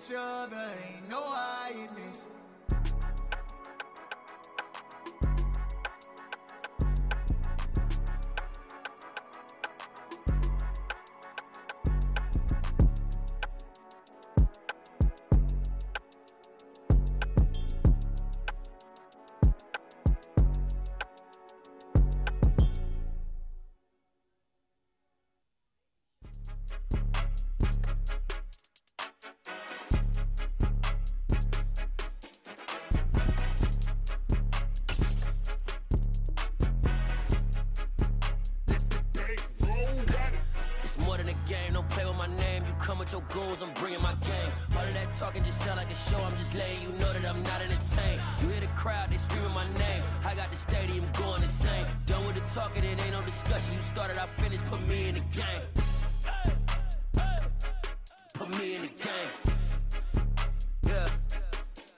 each other, ain't no hiding this. Your goals, I'm bringing my game. All of that talking just sound like a show. I'm just letting you know that I'm not entertained. You hear the crowd, they screaming my name. I got the stadium going insane. Done with the talking, it ain't no discussion. You started, I finished, put me in the game. Put me in the game. Yeah,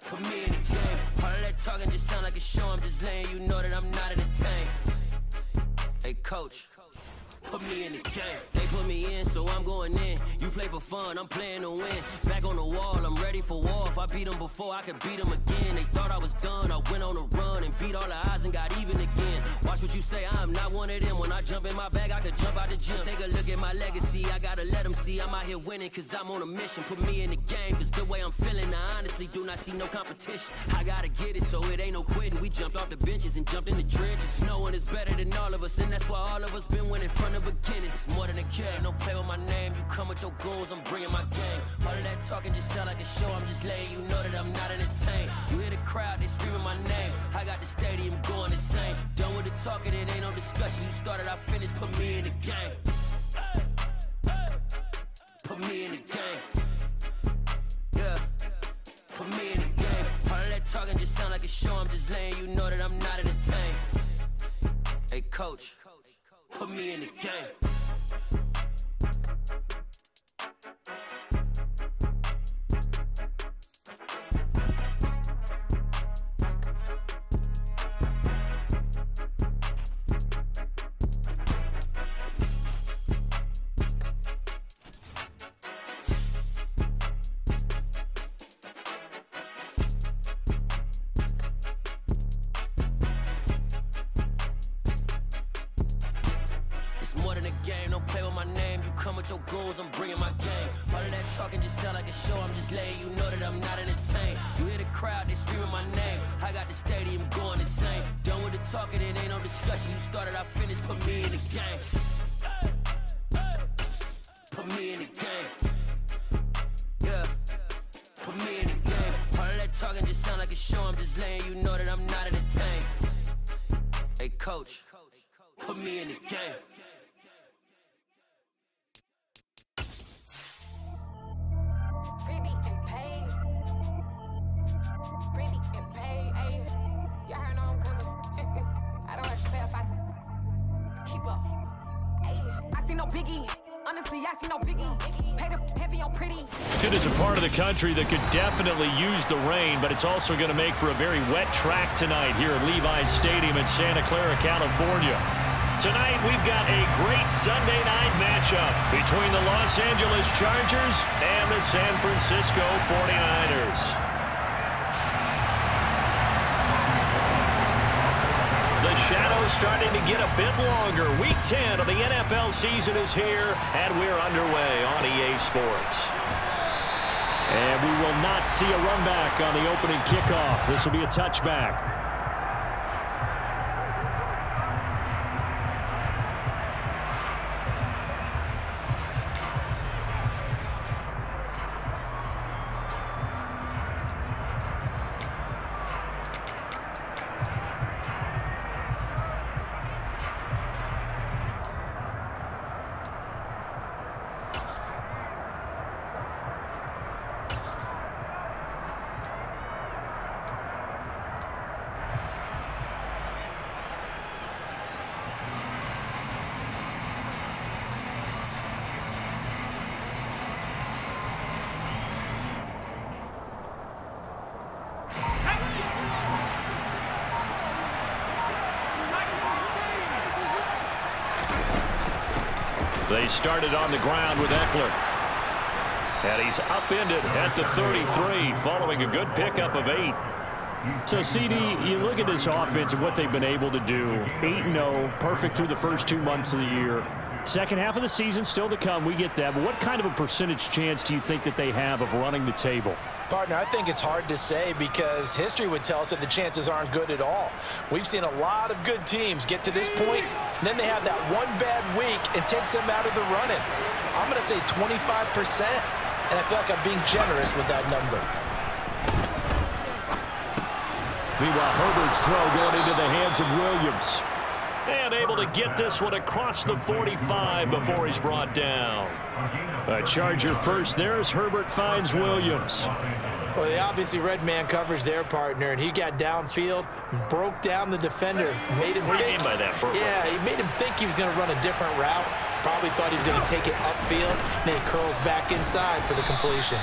put me in the game. All of that talking just sound like a show. I'm just letting you know that I'm not entertained. Hey, coach, put me in the game. They put me in, so I'm going in. You play for fun, I'm playing to win. Back on the wall, I'm ready for war. If I beat them before, I could beat them again. They thought I was done, I went on a run and beat all the odds and got even again. Watch what you say, I'm not one of them. When I jump in my bag, I could jump out the gym. Take a look at my legacy, I gotta let them see I'm out here winning, cause I'm on a mission. Put me in the game, cause the way I'm feeling, I honestly do not see no competition. I gotta get it, so it ain't no quitting. We jumped off the benches and jumped in the trenches. No one is better than all of us, and that's why all of us been winning from the beginning. It's more than a game, don't play with my name. You come with your goals, I'm bringing my game. All of that talking just sound like a show. I'm just letting you know that I'm not entertained. You hear the crowd, they screaming my name. I got the stadium going insane. Done with the talking, it ain't no discussion. You started, I finished, put me in the game. Put me in the game. Yeah, put me in the game. All of that talking just sound like a show. I'm just letting you know that I'm not entertained. Hey, coach, put me in the game. Your goals, I'm bringing my game. All of that talking just sound like a show. I'm just letting you know that I'm not entertained. You hear the crowd, they screaming my name. I got the stadium going insane. Done with the talking, it ain't no discussion. You started, I finished, put me in the game. Put me in the game. Yeah, put me in the game. All of that talking just sound like a show. I'm just letting you know that I'm not entertained. Hey, coach, put me in the game. It is a part of the country that could definitely use the rain, but it's also going to make for a very wet track tonight here at Levi's Stadium in Santa Clara, California. Tonight, we've got a great Sunday night matchup between the Los Angeles Chargers and the San Francisco 49ers. The shadow's starting to get a bit longer. Week 10 of the NFL season is here, and we're underway on EA Sports. And we will not see a run back on the opening kickoff. This will be a touchback. They started on the ground with Eckler. And he's upended at the 33 following a good pickup of 8. So, CD, you look at this offense and what they've been able to do. 8-0, perfect through the first 2 months of the year. Second half of the season still to come. We get that. But what kind of a percentage chance do you think that they have of running the table? Partner, I think it's hard to say because history would tell us that the chances aren't good at all. We've seen a lot of good teams get to this point, and then they have that one bad week and takes them out of the running. I'm going to say 25%, and I feel like I'm being generous with that number. Meanwhile, Herbert's throw going into the hands of Williams. And able to get this one across the 45 before he's brought down. A Charger first there as Herbert finds Williams. Well, they obviously read man coverage their partner, and he got downfield, broke down the defender, made him What do you think. mean by that, Burko? Yeah, he made him think he was going to run a different route. Probably thought he was going to take it upfield, and then he curls back inside for the completion.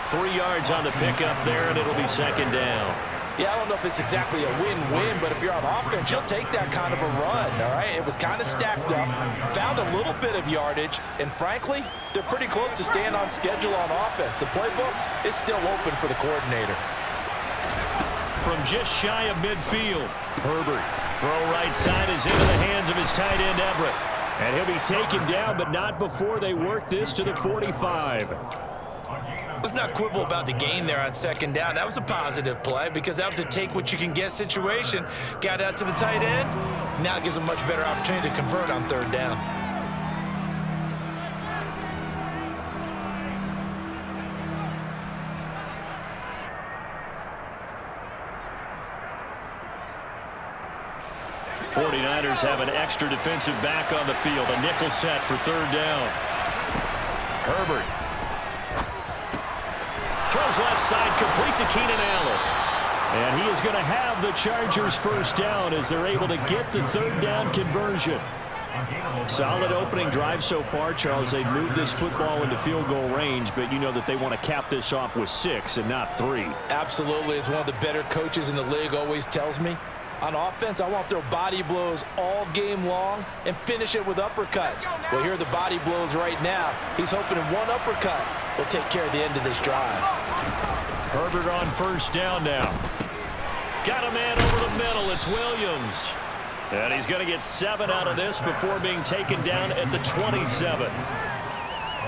3 yards on the pickup there, and it'll be second down. Yeah, I don't know if it's exactly a win-win, but if you're on offense, you'll take that kind of a run, all right? It was kind of stacked up, found a little bit of yardage, and frankly, they're pretty close to staying on schedule on offense. The playbook is still open for the coordinator. From just shy of midfield, Herbert. Throw right side is into the hands of his tight end, Everett. And he'll be taken down, but not before they work this to the 45. Let's not quibble about the gain there on second down. That was a positive play because that was a take-what-you-can-get situation. Got out to the tight end. Now gives them a much better opportunity to convert on third down. '49ers have an extra defensive back on the field. A nickel set for third down. Herbert. Throws left side, complete to Keenan Allen. And he is going to have the Chargers first down as they're able to get the third down conversion. Solid opening drive so far, Charles. They've moved this football into field goal range, but you know that they want to cap this off with 6 and not 3. Absolutely. As one of the better coaches in the league always tells me, on offense, I want to throw body blows all game long and finish it with uppercuts. Well, here are the body blows right now. He's hoping in one uppercut will take care of the end of this drive. Herbert on first down now. Got a man over the middle. It's Williams. And he's going to get 7 out of this before being taken down at the 27.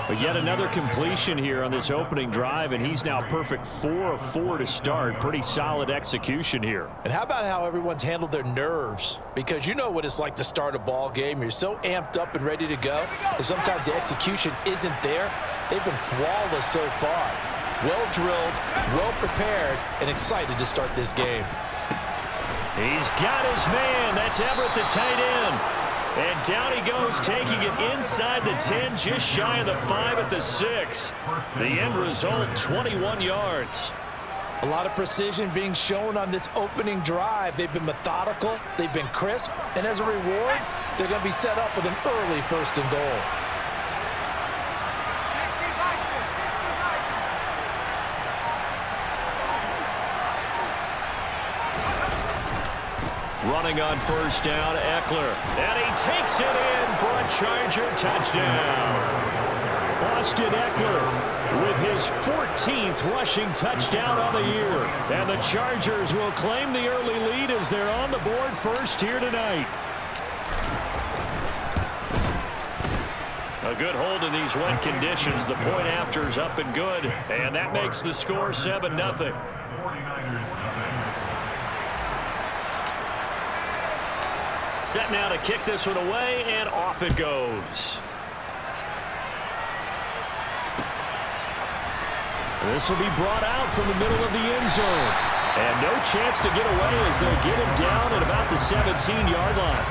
But yet another completion here on this opening drive, and he's now perfect 4 of 4 to start. Pretty solid execution here. And how about how everyone's handled their nerves? Because you know what it's like to start a ball game. You're so amped up and ready to go, and sometimes the execution isn't there. They've been flawless so far. Well drilled, well prepared, and excited to start this game. He's got his man. That's Everett, the tight end. And down he goes, taking it inside the 10, just shy of the 5 at the 6. The end result, 21 yards. A lot of precision being shown on this opening drive. They've been methodical, they've been crisp, and as a reward, they're going to be set up with an early 1st and goal. Running on first down, Eckler. And he takes it in for a Charger touchdown. Austin Eckler with his 14th rushing touchdown on the year. And the Chargers will claim the early lead as they're on the board first here tonight. A good hold in these wet conditions. The point after is up and good. And that makes the score 7-0. Set now to kick this one away, and off it goes. This will be brought out from the middle of the end zone. And no chance to get away as they'll get him down at about the 17-yard line.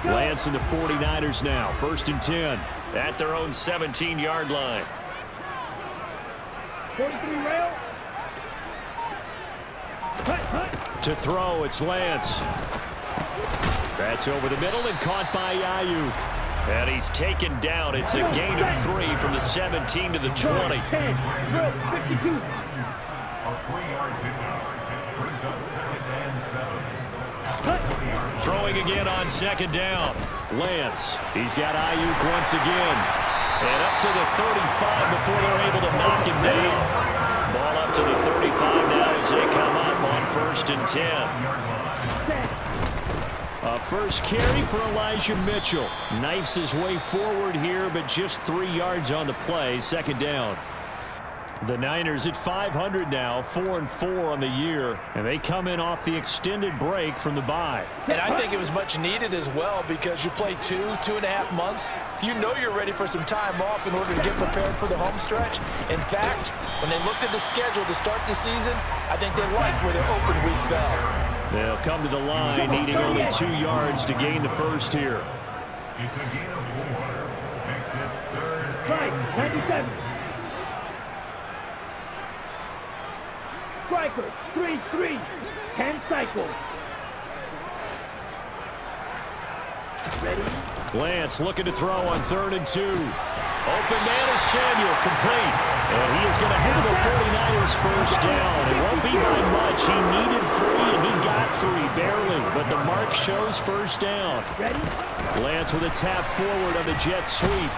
Lance and the 49ers now. 1st and 10 at their own 17-yard line. 43 rail. To throw, it's Lance. That's over the middle and caught by Ayuk. And he's taken down. It's a gain of 3 from the 17 to the 20. 10, 52. Throwing again on second down. Lance, he's got Ayuk once again. And up to the 35 before they're able to knock him down. Ball up to the 35 now as they come up on 1st and 10. A first carry for Elijah Mitchell. Knifes his way forward here, but just 3 yards on the play. Second down. The Niners at 500 now, 4-4 on the year, and they come in off the extended break from the bye. And I think it was much needed as well because you play 2.5 months. You know you're ready for some time off in order to get prepared for the home stretch. In fact, when they looked at the schedule to start the season, I think they liked where their open week fell. They'll come to the line needing only 2 yards to gain the first here. It's a gain of 4. Exit 97. Striker, 3-3, 10 cycles. Ready? Lance looking to throw on 3rd and 2. Open man is Samuel, complete. And he is going to have the 49ers first down. It won't be by much. He needed 3, and he got 3, barely. But the mark shows first down. Ready? Lance with a tap forward on the jet sweep.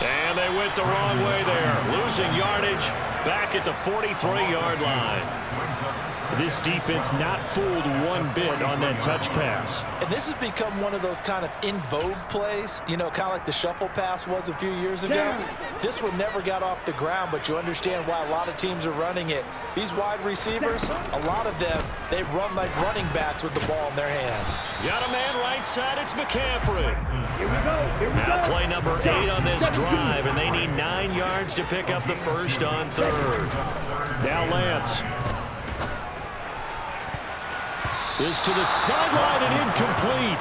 And they went the wrong way there. Losing yardage back at the 43-yard line. This defense not fooled one bit on that touch pass. And this has become one of those kind of in vogue plays, you know, kind of like the shuffle pass was a few years ago. This one never got off the ground, but you understand why a lot of teams are running it. These wide receivers, a lot of them, they run like running backs with the ball in their hands. Got a man right side, it's McCaffrey. Here we go. Now play number 8 on this drive, and they need 9 yards to pick up the first on 3rd. Now Lance. This to the sideline and incomplete.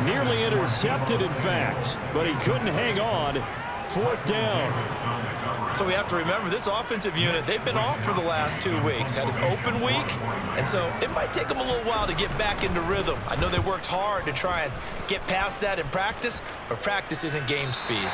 Nearly intercepted, in fact, but he couldn't hang on. 4th down. So we have to remember this offensive unit, they've been off for the last 2 weeks, had an open week, and so it might take them a little while to get back into rhythm. I know they worked hard to try and get past that in practice, but practice isn't game speed.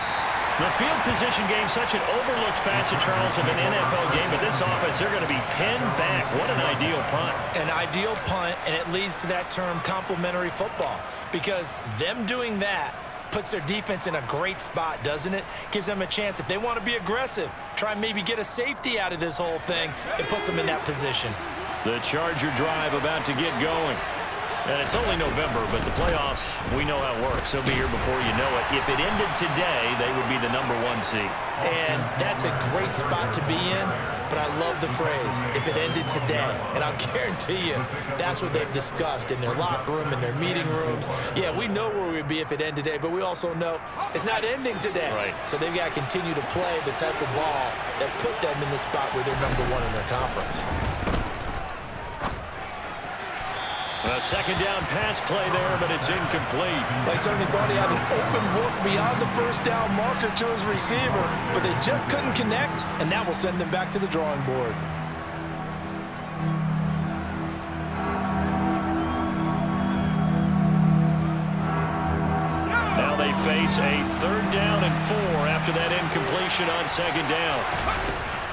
The field position game, such an overlooked facet, Charles, of an NFL game, but this offense, they're going to be pinned back. What an ideal punt. An ideal punt, and it leads to that term complementary football, because them doing that puts their defense in a great spot, doesn't it? Gives them a chance. If they want to be aggressive, try and maybe get a safety out of this whole thing, it puts them in that position. The Charger drive about to get going. And it's only November, but the playoffs, we know how it works. They'll be here before you know it. If it ended today, they would be the #1 seed. And that's a great spot to be in, but I love the phrase, if it ended today. And I'll guarantee you, that's what they've discussed in their locker room, in their meeting rooms. Yeah, we know where we'd be if it ended today, but we also know it's not ending today. Right. So they've got to continue to play the type of ball that put them in the spot where they're #1 in their conference. A second down pass play there, but it's incomplete. They certainly thought he had an open look beyond the first down marker to his receiver, but they just couldn't connect, and that will send them back to the drawing board. Now they face a 3rd down and 4 after that incompletion on second down.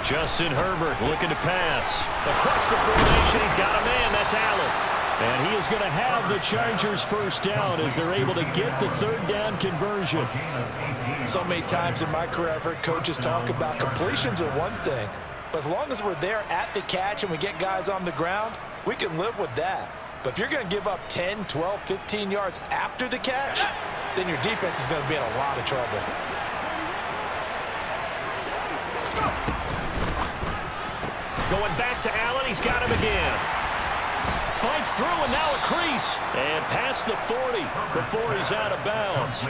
Justin Herbert looking to pass. Across the formation, he's got a man. That's Allen. And he is going to have the Chargers first down as they're able to get the 3rd down conversion. So many times in my career, I've heard coaches talk about completions are one thing, but as long as we're there at the catch and we get guys on the ground, we can live with that. But if you're going to give up 10, 12, 15 yards after the catch, then your defense is going to be in a lot of trouble. Going back to Allen, he's got him again. Fights through, and now a crease. And past the 40 before he's out of bounds.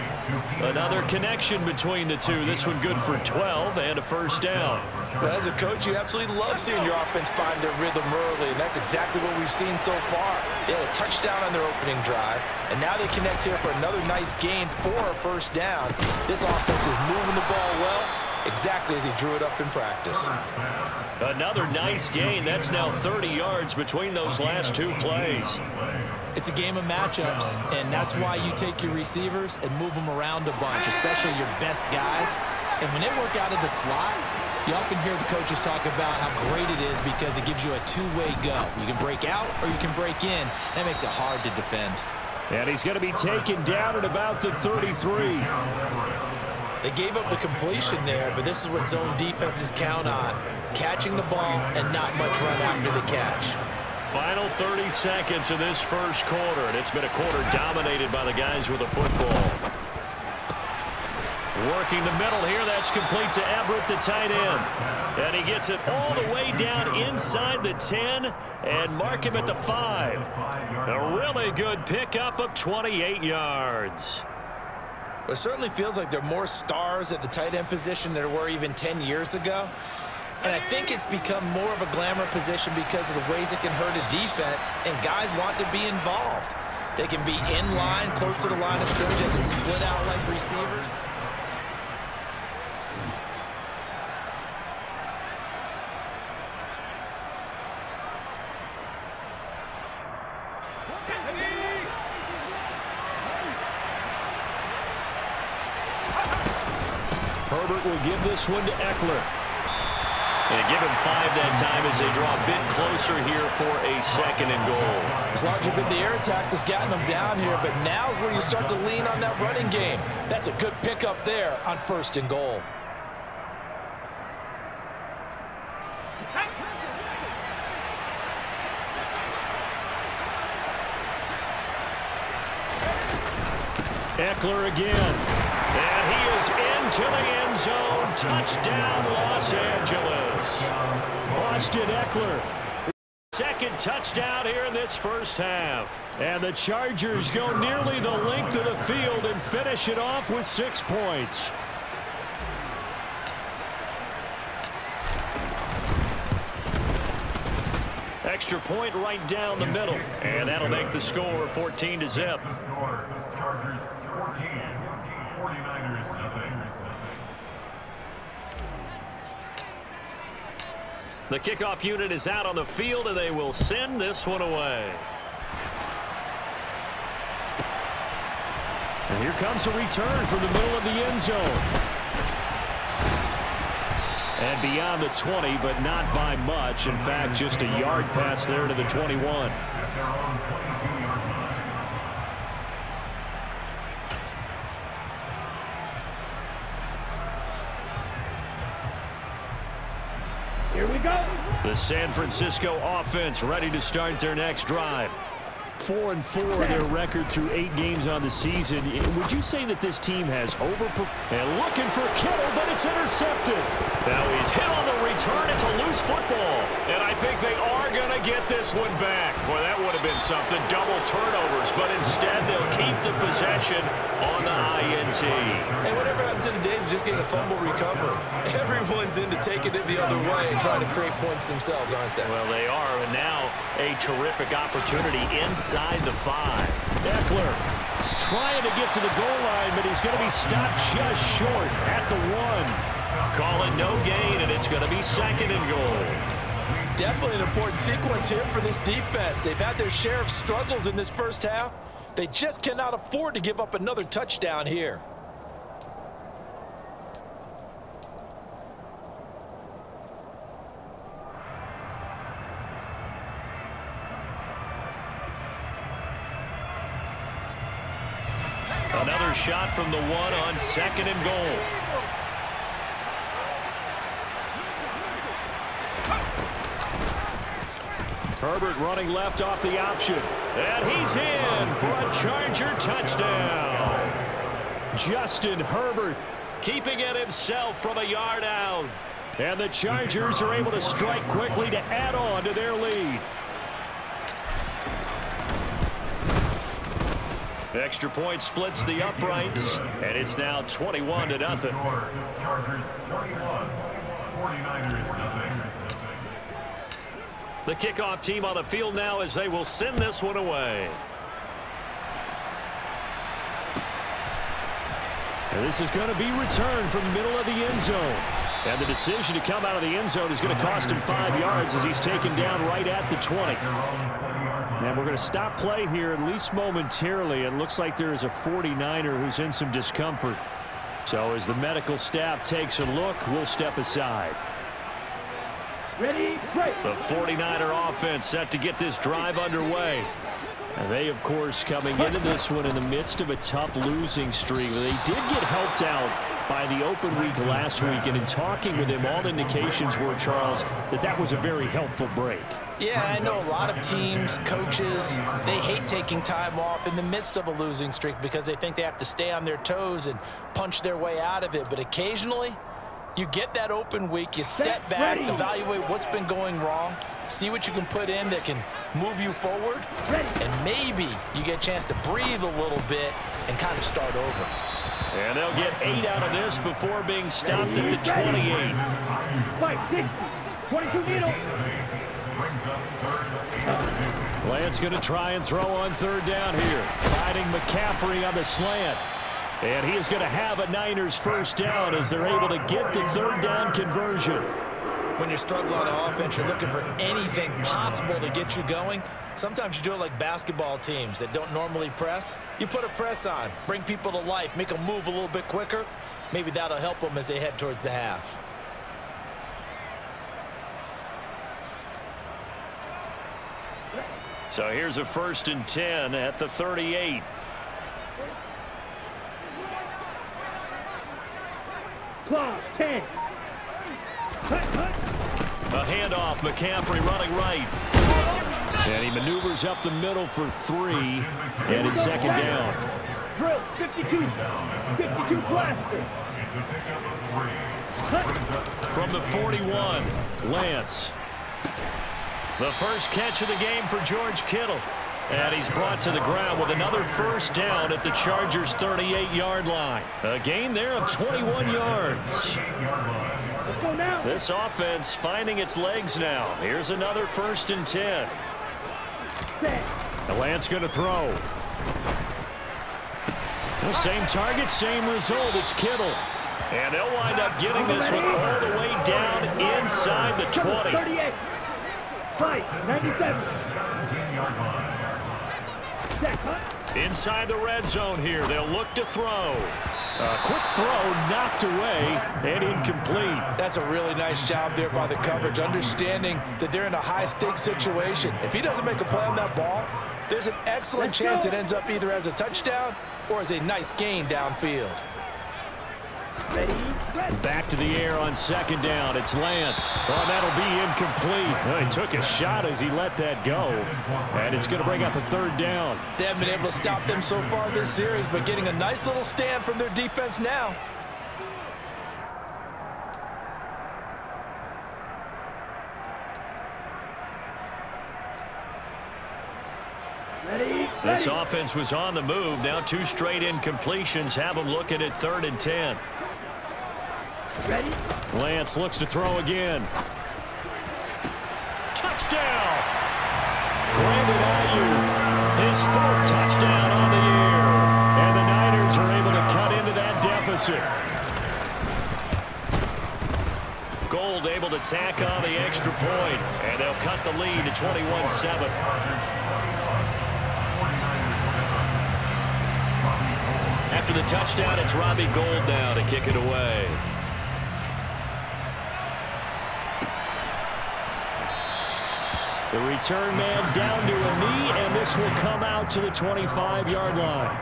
Another connection between the two. This one good for 12 and a first down. Well, as a coach, you absolutely love seeing your offense find their rhythm early, and that's exactly what we've seen so far. They had a touchdown on their opening drive, and now they connect here for another nice gain for a first down. This offense is moving the ball well, exactly as he drew it up in practice. Another nice gain. That's now 30 yards between those last two plays. It's a game of matchups, and that's why you take your receivers and move them around a bunch, especially your best guys. And when they work out of the slot, you often hear the coaches talk about how great it is because it gives you a two-way go. You can break out or you can break in. That makes it hard to defend. And he's going to be taken down at about the 33. They gave up the completion there, but this is what zone defenses count on. Catching the ball and not much run after the catch. Final 30 seconds of this first quarter, and it's been a quarter dominated by the guys with the football. Working the middle here, that's complete to Everett, the tight end. And he gets it all the way down inside the 10 and mark him at the 5. A really good pickup of 28 yards. It certainly feels like there are more stars at the tight end position than there were even 10 years ago. And I think it's become more of a glamour position because of the ways it can hurt a defense, and guys want to be involved. They can be in line, close to the line of scrimmage. They can split out like receivers. Herbert will give this one to Eckler. And give him 5 that time as they draw a bit closer here for a 2nd and goal. It's largely been the air attack that's gotten them down here, but now is where you start to lean on that running game. That's a good pickup there on 1st and goal. Eckler again. And he is into the end zone. Touchdown, Los Angeles. Austin Eckler. 2nd touchdown here in this first half. And the Chargers go nearly the length of the field and finish it off with 6 points. Extra point right down the middle. And that'll make the score 14-0. Chargers 14, 49ers nothing. The kickoff unit is out on the field, and they will send this one away. And here comes a return from the middle of the end zone. And beyond the 20, but not by much. In fact, just a yard pass there to the 21. Here we go. The San Francisco offense ready to start their next drive. 4-4 their record through 8 games on the season. Would you say that this team has overperformed? And looking for Kittle, but it's intercepted. Now he's hit on the return. It's a loose football. And I think they are going to get this one back. Boy, that would have been something. Double turnovers. But instead, they'll keep the possession on the INT. Hey, whatever happened to the days of just getting a fumble recovery? Everyone's into taking it the other way and trying to create points themselves, aren't they? Well, they are. And now a terrific opportunity inside the 5. Eckler trying to get to the goal line, but he's going to be stopped just short at the 1. Call it no gain, and it's going to be 2nd and goal. Definitely an important sequence here for this defense. They've had their share of struggles in this first half. They just cannot afford to give up another touchdown here. Another shot from the 1 on 2nd and goal. Herbert running left off the option. And he's in for a Charger touchdown. Justin Herbert keeping it himself from a yard out. And the Chargers are able to strike quickly to add on to their lead. Extra point splits the uprights, and it's now 21-0. Chargers 21, 49ers nothing. The kickoff team on the field now as they will send this one away. And this is going to be returned from the middle of the end zone. And the decision to come out of the end zone is going to cost him 5 yards as he's taken down right at the 20. And we're going to stop play here, at least momentarily. It looks like there is a 49er who's in some discomfort. So as the medical staff takes a look, we'll step aside. Ready, break. The 49er offense set to get this drive underway. And they, of course, coming into this one in the midst of a tough losing streak. They did get helped out by the open week last week, and in talking with him, all indications were, Charles, that was a very helpful break. Yeah, I know a lot of teams, coaches, they hate taking time off in the midst of a losing streak because they think they have to stay on their toes and punch their way out of it. But occasionally, you get that open week, you step back, evaluate what's been going wrong, see what you can put in that can move you forward, and maybe you get a chance to breathe a little bit and kind of start over. And they'll get 8 out of this before being stopped at the 28. 560, 22 needle. Lance going to try and throw on third down here. Fighting McCaffrey on the slant. And he is going to have a Niners first down as they're able to get the third down conversion. When you're struggling on offense, you're looking for anything possible to get you going. Sometimes you do it like basketball teams that don't normally press. You put a press on, bring people to life, make them move a little bit quicker. Maybe that'll help them as they head towards the half. So here's a 1st and 10 at the 38. Clock, 10. A handoff, McCaffrey running right. And he maneuvers up the middle for 3, and it's 2nd down. Drill, 52 blaster. From the 41, Lance. The first catch of the game for George Kittle. And he's brought to the ground with another first down at the Chargers' 38-yard line. A gain there of 21 yards. Let's go now. This offense finding its legs now. Here's another 1st and 10. And Lance going to throw. The same target, same result. It's Kittle. And they'll wind up getting this one all the way down inside the 20. 38. 97. Inside the red zone here. They'll look to throw. A quick throw knocked away and incomplete. That's a really nice job there by the coverage, understanding that they're in a high-stakes situation. If he doesn't make a play on that ball, there's an excellent chance it ends up either as a touchdown or as a nice gain downfield. Back to the air on 2nd down. It's Lance. Oh, that'll be incomplete. Well, he took a shot as he let that go. And it's going to bring up a 3rd down. They haven't been able to stop them so far this series, but getting a nice little stand from their defense now. This offense was on the move. Now 2 straight incompletions have them looking at 3rd and 10. Ready? Lance looks to throw again. Touchdown! Brandon Ayuk, his 4th touchdown on the year. And the Niners are able to cut into that deficit. Gold able to tack on the extra point. And they'll cut the lead to 21-7. After the touchdown, it's Robbie Gould now to kick it away. The return man down to a knee, and this will come out to the 25-yard line.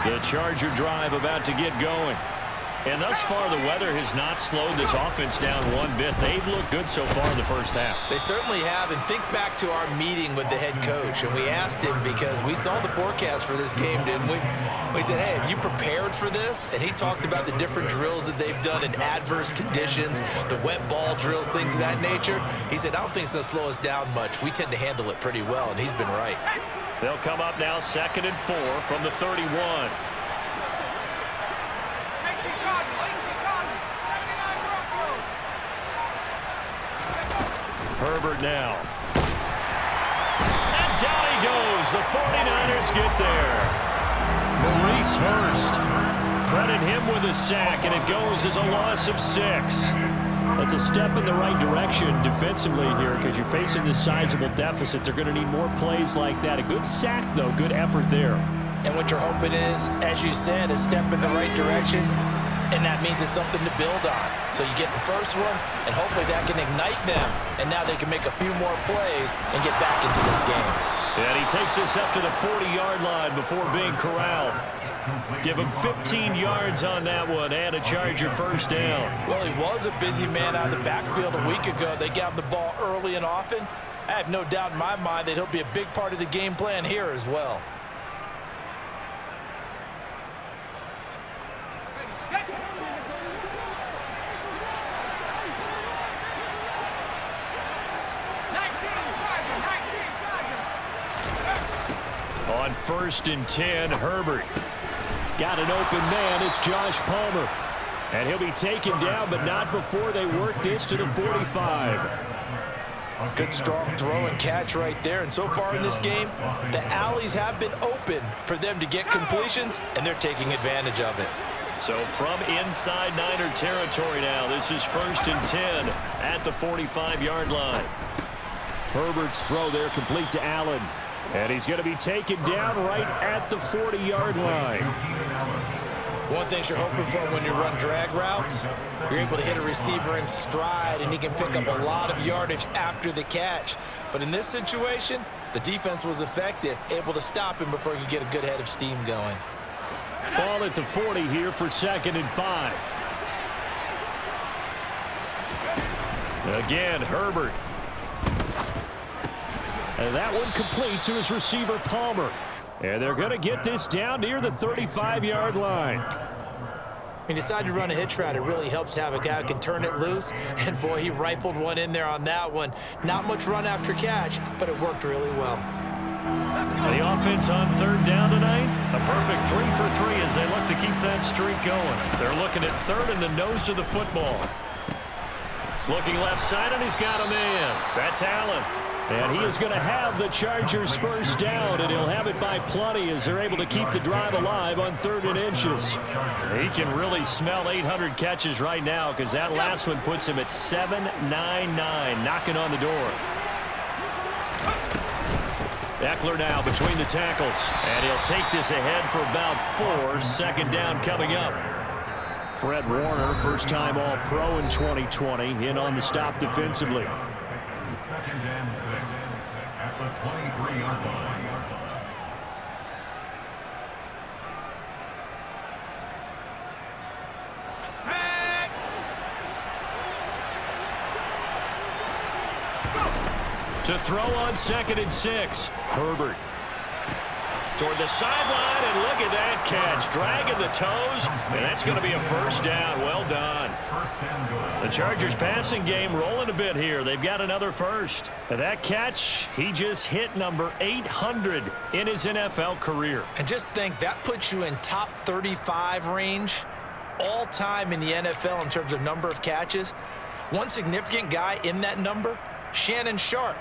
The Charger drive about to get going. And thus far, the weather has not slowed this offense down one bit. They've looked good so far in the first half. They certainly have, and think back to our meeting with the head coach, and we asked him because we saw the forecast for this game, didn't we? We said, hey, have you prepared for this? And he talked about the different drills that they've done in adverse conditions, the wet ball drills, things of that nature. He said, I don't think it's going to slow us down much. We tend to handle it pretty well, and he's been right. They'll come up now 2nd and 4 from the 31. Herbert now. And down he goes. The 49ers get there. Maurice Hurst. Credit him with a sack, and it goes as a loss of 6. That's a step in the right direction defensively here because you're facing this sizable deficit. They're going to need more plays like that. A good sack, though. Good effort there. And what you're hoping is, as you said, a step in the right direction, and that means it's something to build on. So you get the first one, and hopefully that can ignite them, and now they can make a few more plays and get back into this game. And he takes us up to the 40-yard line before being corralled. Give him 15 yards on that one and a Charger first down. Well, he was a busy man out of the backfield a week ago. They got him the ball early and often. I have no doubt in my mind that he'll be a big part of the game plan here as well. On 1st and 10, Herbert. Got an open man. It's Josh Palmer. And he'll be taken down, but not before they work this to the 45. Good strong throw and catch right there. And so far in this game, the alleys have been open for them to get completions, and they're taking advantage of it. So from inside Niner territory now, this is 1st and 10 at the 45-yard line. Herbert's throw there complete to Allen. And he's going to be taken down right at the 40-yard line. One thing you're hoping for when you run drag routes, you're able to hit a receiver in stride, and he can pick up a lot of yardage after the catch. But in this situation, the defense was effective, able to stop him before he could get a good head of steam going. Ball at the 40 here for 2nd and 5. Again, Herbert. And that one complete to his receiver, Palmer. And they're going to get this down near the 35-yard line. He decided to run a hitch route. It really helps to have a guy who can turn it loose. And, boy, he rifled one in there on that one. Not much run after catch, but it worked really well. The offense on 3rd down tonight, a perfect 3 for 3 as they look to keep that streak going. They're looking at 3rd in the nose of the football. Looking left side, and he's got a man. That's Allen. And he is going to have the Chargers first down, and he'll have it by plenty as they're able to keep the drive alive on 3rd and inches. He can really smell 800 catches right now because that last one puts him at 799, knocking on the door. Eckler now between the tackles, and he'll take this ahead for about 4. 2nd down coming up. Fred Warner, first-time All-Pro in 2020, in on the stop defensively. 2nd and 6 at the 23-yard line. To throw on 2nd and 6. Herbert. Toward the sideline, and look at that catch. Dragging the toes, and that's going to be a first down. Well done. The Chargers passing game rolling a bit here. They've got another first. And that catch, he just hit number 800 in his NFL career. And just think, that puts you in top 35 range all time in the NFL in terms of number of catches. One significant guy in that number, Shannon Sharpe,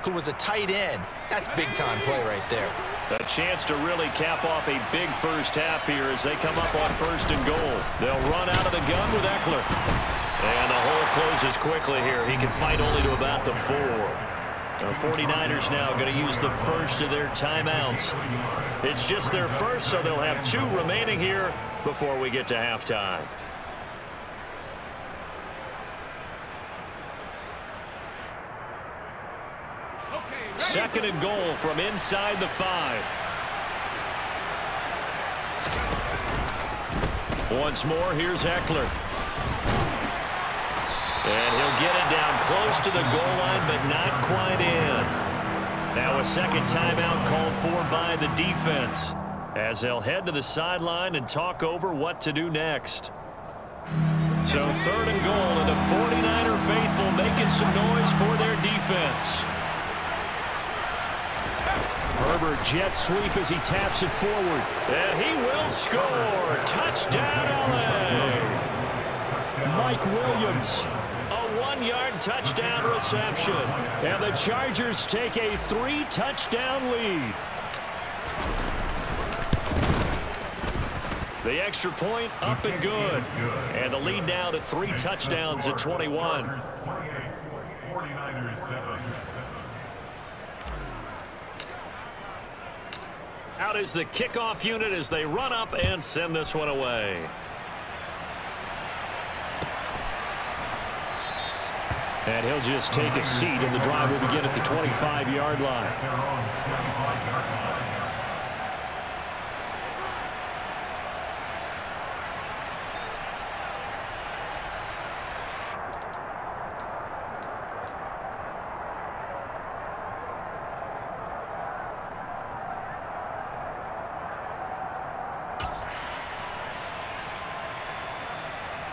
who was a tight end. That's big-time play right there. A chance to really cap off a big first half here as they come up on 1st and goal. They'll run out of the gun with Eckler. And the hole closes quickly here. He can fight only to about the 4. The 49ers now going to use the first of their timeouts. It's just their first, so they'll have 2 remaining here before we get to halftime. Second and goal from inside the 5. Once more, here's Eckler. And he'll get it down close to the goal line, but not quite in. Now a second timeout called for by the defense as they'll head to the sideline and talk over what to do next. So 3rd and goal, and the 49er faithful making some noise for their defense. Herbert jet sweep as he taps it forward. And he will score. Touchdown, LA. Mike Williams. A 1-yard touchdown reception. And the Chargers take a 3-touchdown lead. The extra point up and good. And the lead now to 3 touchdowns at 21. 49ers 7. Out is the kickoff unit as they run up and send this one away. And he'll just take a seat, and the drive will begin at the 25-yard line. They're on 25-yard line.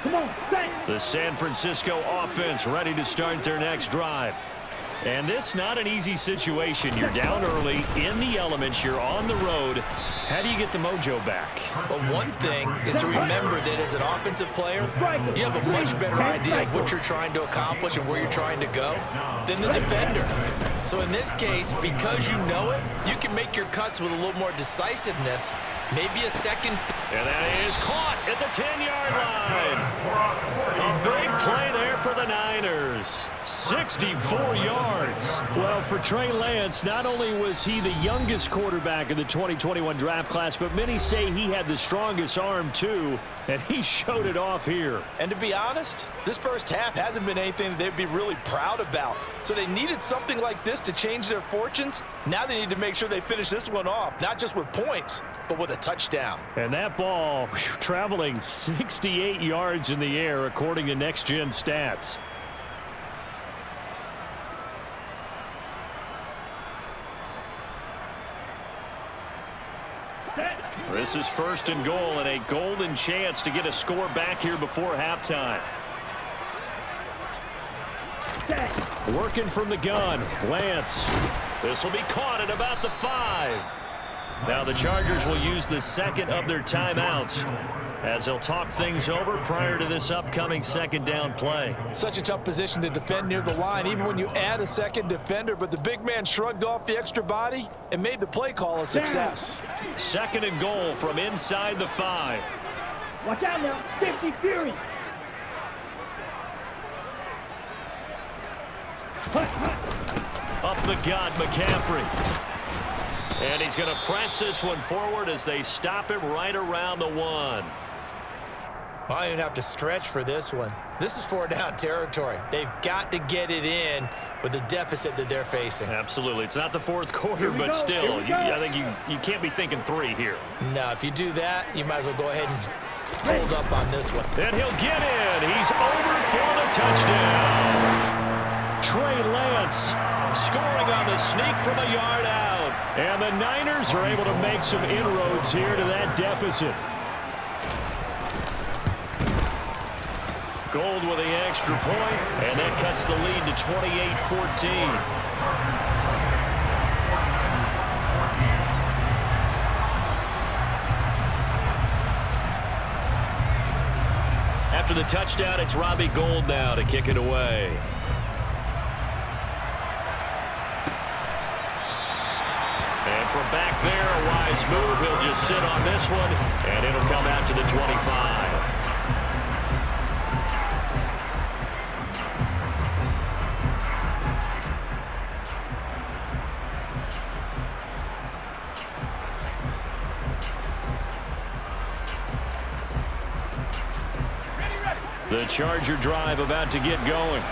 Come on, Saints. The San Francisco offense ready to start their next drive. And this not an easy situation. You're down early, in the elements, you're on the road. How do you get the mojo back? Well, one thing is to remember that as an offensive player, you have a much better idea of what you're trying to accomplish and where you're trying to go than the defender. So in this case, because you know it, you can make your cuts with a little more decisiveness, maybe a second. And that is caught at the 10-yard line. A big play there for the Niners. 64 yards. Well, for Trey Lance, not only was he the youngest quarterback in the 2021 draft class, but many say he had the strongest arm too, and he showed it off here. And to be honest, this first half hasn't been anything that they'd be really proud about. So they needed something like this to change their fortunes. Now they need to make sure they finish this one off, not just with points, but with a touchdown. And that ball traveling 68 yards in the air, according to Next Gen Stats. This is 1st and goal, and a golden chance to get a score back here before halftime. Working from the gun, Lance. This will be caught at about the 5. Now the Chargers will use the second of their timeouts as they'll talk things over prior to this upcoming 2nd down play. Such a tough position to defend near the line, even when you add a second defender, but the big man shrugged off the extra body and made the play call a success. 2nd and goal from inside the 5. Watch out now. 50 Fury. Up the gut, McCaffrey. And he's going to press this one forward as they stop him right around the 1. I don't even have to stretch for this one. This is 4-down territory. They've got to get it in with the deficit that they're facing. Absolutely. It's not the 4th quarter, but still, I think you can't be thinking 3 here. No, if you do that, you might as well go ahead and hold up on this one. And he'll get in. He's over for the touchdown. Trey Lance scoring on the sneak from a yard out. And the Niners are able to make some inroads here to that deficit. Gold with the extra point, and that cuts the lead to 28-14. After the touchdown, it's Robbie Gould now to kick it away. And from back there, a wise move. He'll just sit on this one, and it'll come out to the 25. The Charger drive about to get going.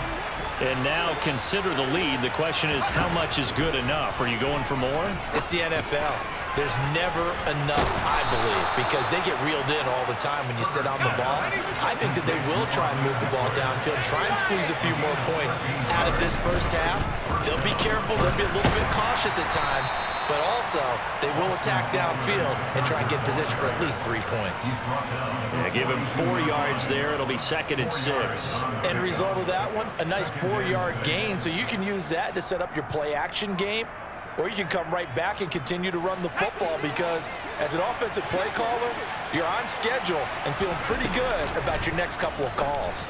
And now consider the lead. The question is, how much is good enough? Are you going for more? It's the NFL. There's never enough, I believe, because they get reeled in all the time when you sit on the ball. I think that they will try and move the ball downfield, try and squeeze a few more points out of this first half. They'll be careful. They'll be a little bit cautious at times, but also they will attack downfield and try and get position for at least 3 points. Yeah, give him 4 yards there. It'll be 2nd and 6. End result of that one, a nice 4-yard gain, so you can use that to set up your play-action game, or you can come right back and continue to run the football because as an offensive play caller, you're on schedule and feeling pretty good about your next couple of calls.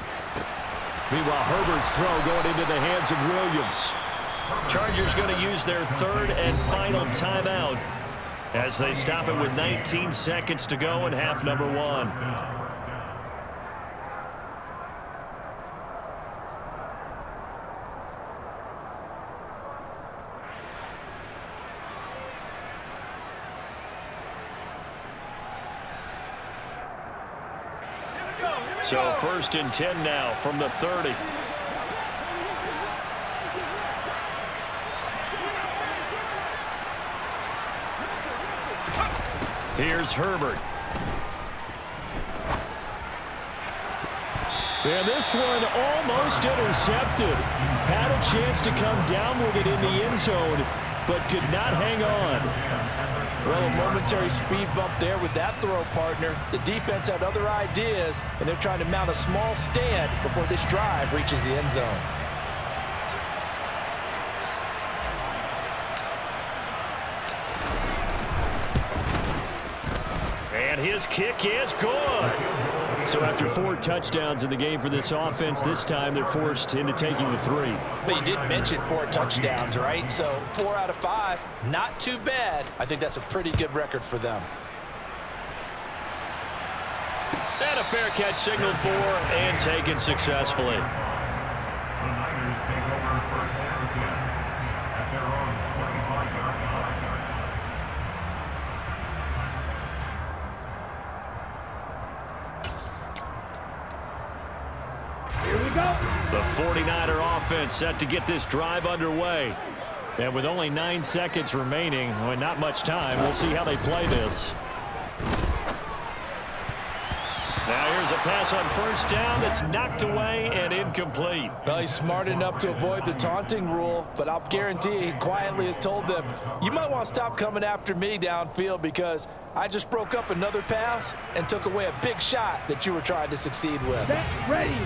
Meanwhile, Herbert's throw going into the hands of Williams. Chargers going to use their third and final timeout as they stop it with 19 seconds to go in half number 1. So 1st and 10 now from the 30. Here's Herbert. And this one almost intercepted. Had a chance to come down with it in the end zone, but could not hang on. Well, a momentary speed bump there with that throw, partner. The defense had other ideas, and they're trying to mount a small stand before this drive reaches the end zone. And his kick is good. So after 4 touchdowns in the game for this offense, this time they're forced into taking the 3. But you did mention 4 touchdowns, right? So 4 out of 5, not too bad. I think that's a pretty good record for them. And a fair catch signaled for and taken successfully. The Niners take over first and 10 at their own 25-yard line. The 49er offense set to get this drive underway. And with only 9 seconds remaining, well, not much time, we'll see how they play this. Now here's a pass on 1st down that's knocked away and incomplete. Well, he's smart enough to avoid the taunting rule, but I'll guarantee he quietly has told them, you might want to stop coming after me downfield because I just broke up another pass and took away a big shot that you were trying to succeed with. Set, ready.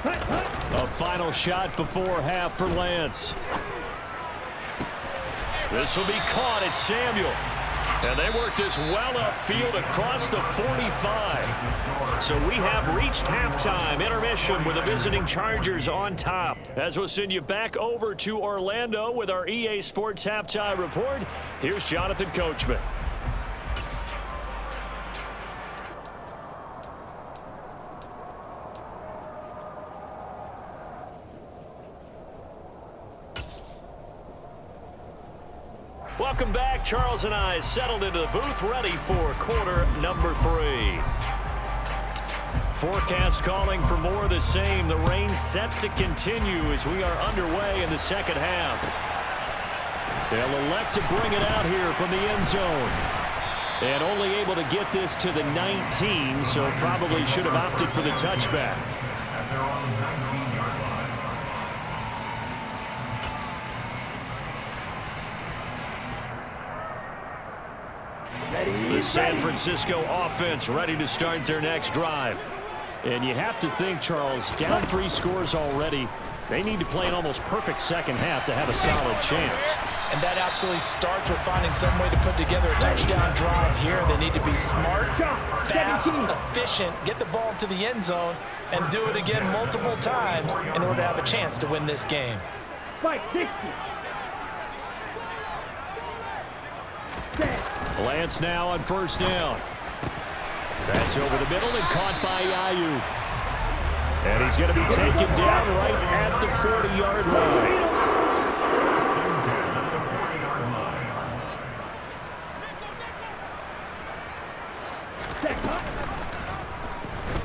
A final shot before half for Lance. This will be caught at Samuel. And they work this well upfield across the 45. So we have reached halftime intermission with the visiting Chargers on top. As we'll send you back over to Orlando with our EA Sports Halftime Report, here's Jonathan Coachman. Welcome back. Charles and I settled into the booth ready for quarter number 3. Forecast calling for more of the same. The rain set to continue as we are underway in the second half. They'll elect to bring it out here from the end zone. And only able to get this to the 19, so probably should have opted for the touchback. At their own 19-yard line. The San Francisco offense ready to start their next drive. And you have to think, Charles, down 3 scores already. They need to play an almost perfect second half to have a solid chance. And that absolutely starts with finding some way to put together a touchdown drive here. They need to be smart, fast, efficient, get the ball to the end zone, and do it again multiple times in order to have a chance to win this game. Fight 60. Set. Lance now on 1st down. That's over the middle and caught by Ayuk. And he's going to be taken down right at the 40-yard line.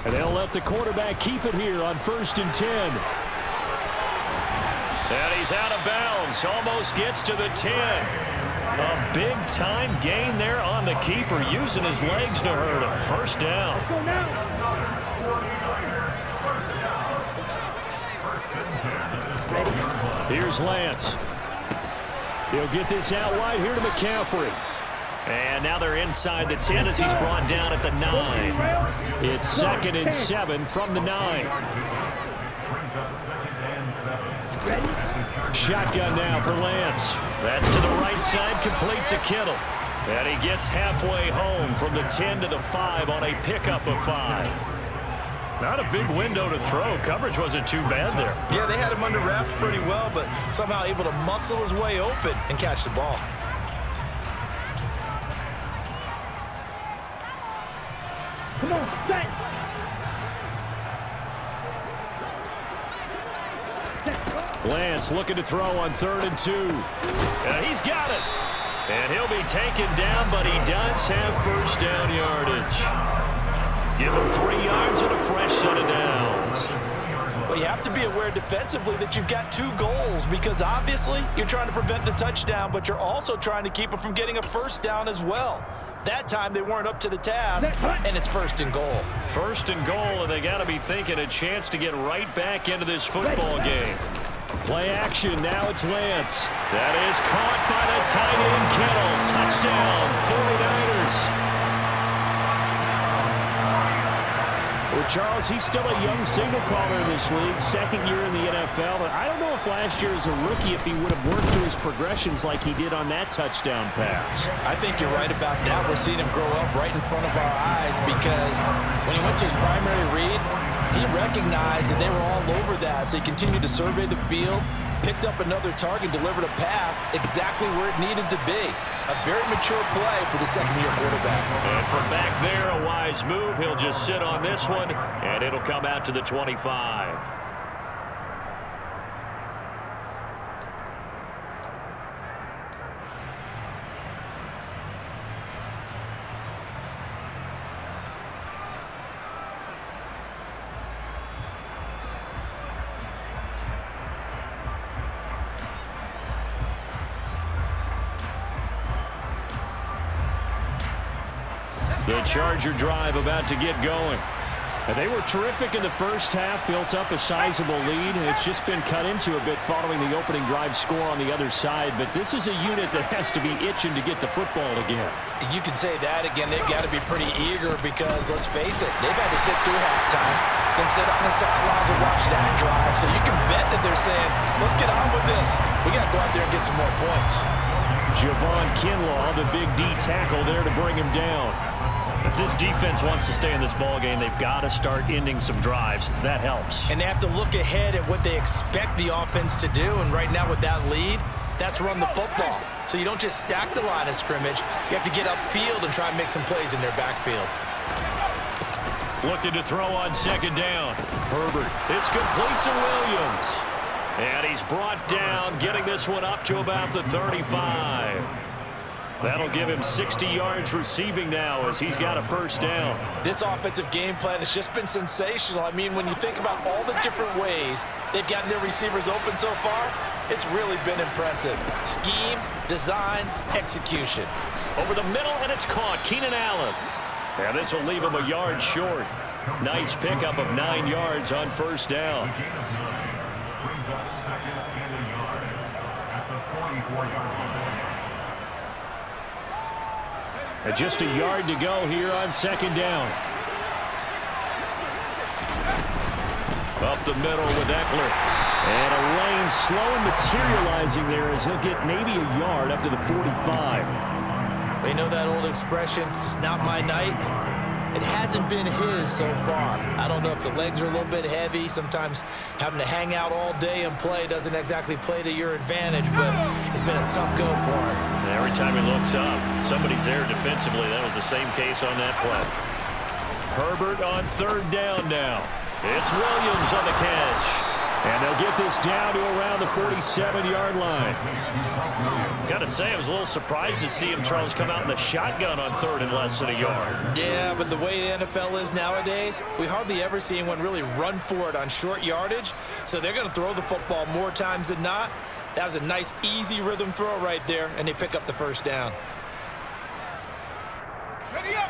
And they'll let the quarterback keep it here on 1st and 10. And he's out of bounds. Almost gets to the 10. A big-time gain there on the keeper, using his legs to hurt him. 1st down. Here's Lance. He'll get this out wide here to McCaffrey. And now they're inside the 10 as he's brought down at the 9. It's 2nd and 7 from the 9. Shotgun now for Lance. That's to the right side, complete to Kittle. And he gets halfway home from the 10 to the 5 on a pickup of 5. Not a big window to throw. Coverage wasn't too bad there. Yeah, they had him under wraps pretty well, but somehow able to muscle his way open and catch the ball. Come on, set. Lance looking to throw on 3rd and 2. He's got it. And he'll be taken down, but he does have first down yardage. Give him 3 yards and a fresh set of downs. Well, you have to be aware defensively that you've got 2 goals because obviously you're trying to prevent the touchdown, but you're also trying to keep him from getting a first down as well. That time they weren't up to the task, and it's 1st and goal. 1st and goal, and they got to be thinking a chance to get right back into this football game. Play action, now it's Lance. That is caught by the tight end, Kittle. Touchdown, 49ers. Well, Charles, he's still a young signal caller in this league, 2nd year in the NFL. But I don't know if last year as a rookie if he would have worked through his progressions like he did on that touchdown pass. I think you're right about that. We're seeing him grow up right in front of our eyes because when he went to his primary read, he recognized that they were all over that, so he continued to survey the field, picked up another target, delivered a pass exactly where it needed to be. A very mature play for the 2nd-year quarterback. And from back there, a wise move. He'll just sit on this one, and it'll come out to the 25. The Charger drive about to get going. And they were terrific in the first half, built up a sizable lead. It's just been cut into a bit following the opening drive score on the other side. But this is a unit that has to be itching to get the football again. You can say that again. They've got to be pretty eager because, let's face it, they've had to sit through halftime, then sit on the sidelines and watch that drive. So you can bet that they're saying, let's get on with this. We got to go out there and get some more points. Javon Kinlaw, the big D tackle there to bring him down. If this defense wants to stay in this ballgame, they've got to start ending some drives. That helps. And they have to look ahead at what they expect the offense to do. And right now with that lead, that's run the football. So you don't just stack the line of scrimmage. You have to get upfield and try and make some plays in their backfield. Looking to throw on 2nd down. Herbert. It's complete to Williams. And he's brought down, getting this one up to about the 35. That'll give him 60 yards receiving now as he's got a first down. This offensive game plan has just been sensational. I mean, when you think about all the different ways they've gotten their receivers open so far, it's really been impressive. Scheme, design, execution. Over the middle, and it's caught. Keenan Allen. And this will leave him a yard short. Nice pickup of 9 yards on first down. Brings up 2nd and a yard at the 44-yard line. And just a yard to go here on 2nd down. Up the middle with Eckler. And a lane slowly materializing there as he'll get maybe a yard up to the 45. We know that old expression, it's not my night. It hasn't been his so far. I don't know if the legs are a little bit heavy. Sometimes having to hang out all day and play doesn't exactly play to your advantage, but it's been a tough go for him. And every time he looks up, somebody's there defensively. That was the same case on that play. Herbert on 3rd down now. It's Williams on the catch. And they'll get this down to around the 47-yard line. Got to say, I was a little surprised to see him, Charles, come out in the shotgun on 3rd and less than a yard. Yeah, but the way the NFL is nowadays, we hardly ever see anyone really run for it on short yardage. So they're going to throw the football more times than not. That was a nice, easy rhythm throw right there, and they pick up the first down.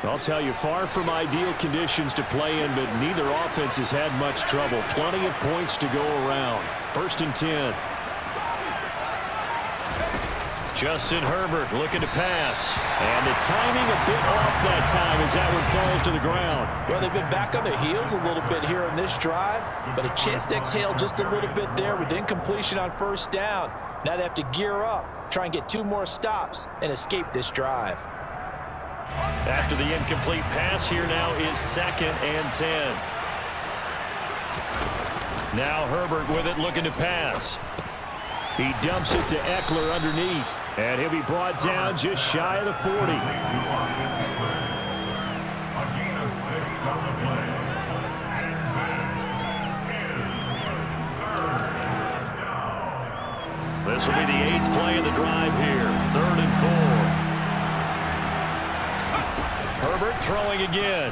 I'll tell you, far from ideal conditions to play in, but neither offense has had much trouble. Plenty of points to go around. 1st and 10. Justin Herbert looking to pass. And the timing a bit off that time as that one falls to the ground. Well, they've been back on their heels a little bit here in this drive, but a chance to exhale just a little bit there with incompletion on 1st down. Now they have to gear up, try and get 2 more stops, and escape this drive. After the incomplete pass, here now is 2nd and 10. Now Herbert with it, looking to pass. He dumps it to Eckler underneath, and he'll be brought down just shy of the 40. A gain of 6 on the play. And this is 3rd down. This will be the 8th play of the drive here. 3rd and 4. Herbert throwing again.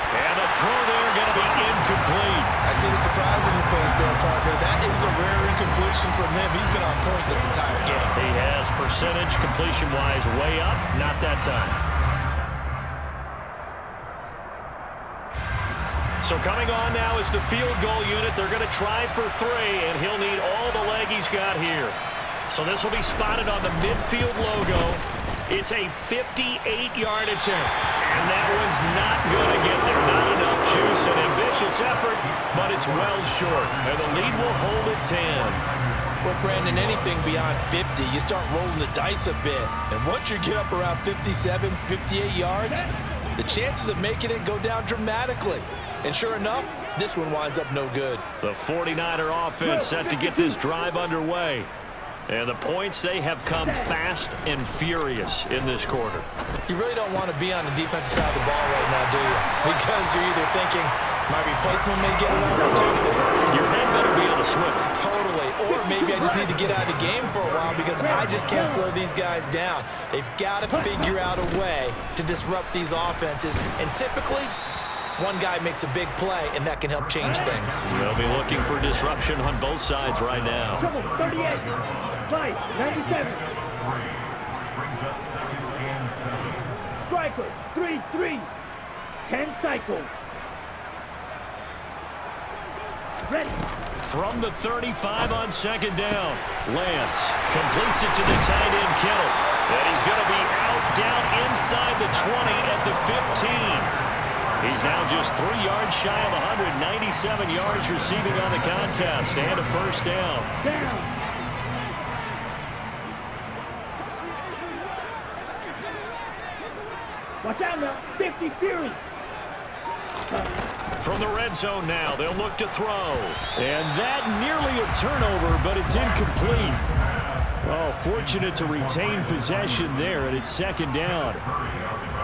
And the throw there going to be incomplete. I see the surprise in your face there, partner. That is a rare incompletion from him. He's been on point this entire game. He has percentage completion-wise way up. Not that time. So coming on now is the field goal unit. They're going to try for 3, and he'll need all the leg he's got here. So this will be spotted on the midfield logo. It's a 58-yard attempt, and that one's not going to get there. Not enough juice, an ambitious effort, but it's well short, and the lead will hold at 10. Well, Brandon, anything beyond 50, you start rolling the dice a bit. And once you get up around 57, 58 yards, the chances of making it go down dramatically. And sure enough, this one winds up no good. The 49er offense set to get this drive underway. And the points, they have come fast and furious in this quarter. You really don't want to be on the defensive side of the ball right now, do you? Because you're either thinking, my replacement may get an opportunity. Your head better be on a swivel. Totally. Or maybe I just need to get out of the game for a while because I just can't slow these guys down. They've got to figure out a way to disrupt these offenses. And typically, one guy makes a big play, and that can help change things. They'll be looking for disruption on both sides right now. Trouble, 38. Right, 97. Brings up 2nd and 7. Striker, 3-3. 10 cycles. Ready. From the 35 on 2nd down, Lance completes it to the tight end, Kittle. And he's going to be out down inside the 20 at the 15. He's now just 3 yards shy of 197 yards receiving on the contest, and a 1st down. Down. Watch out now, 50 Fury. From the red zone now, they'll look to throw. And that nearly a turnover, but it's incomplete. Oh, fortunate to retain possession there, and it's 2nd down.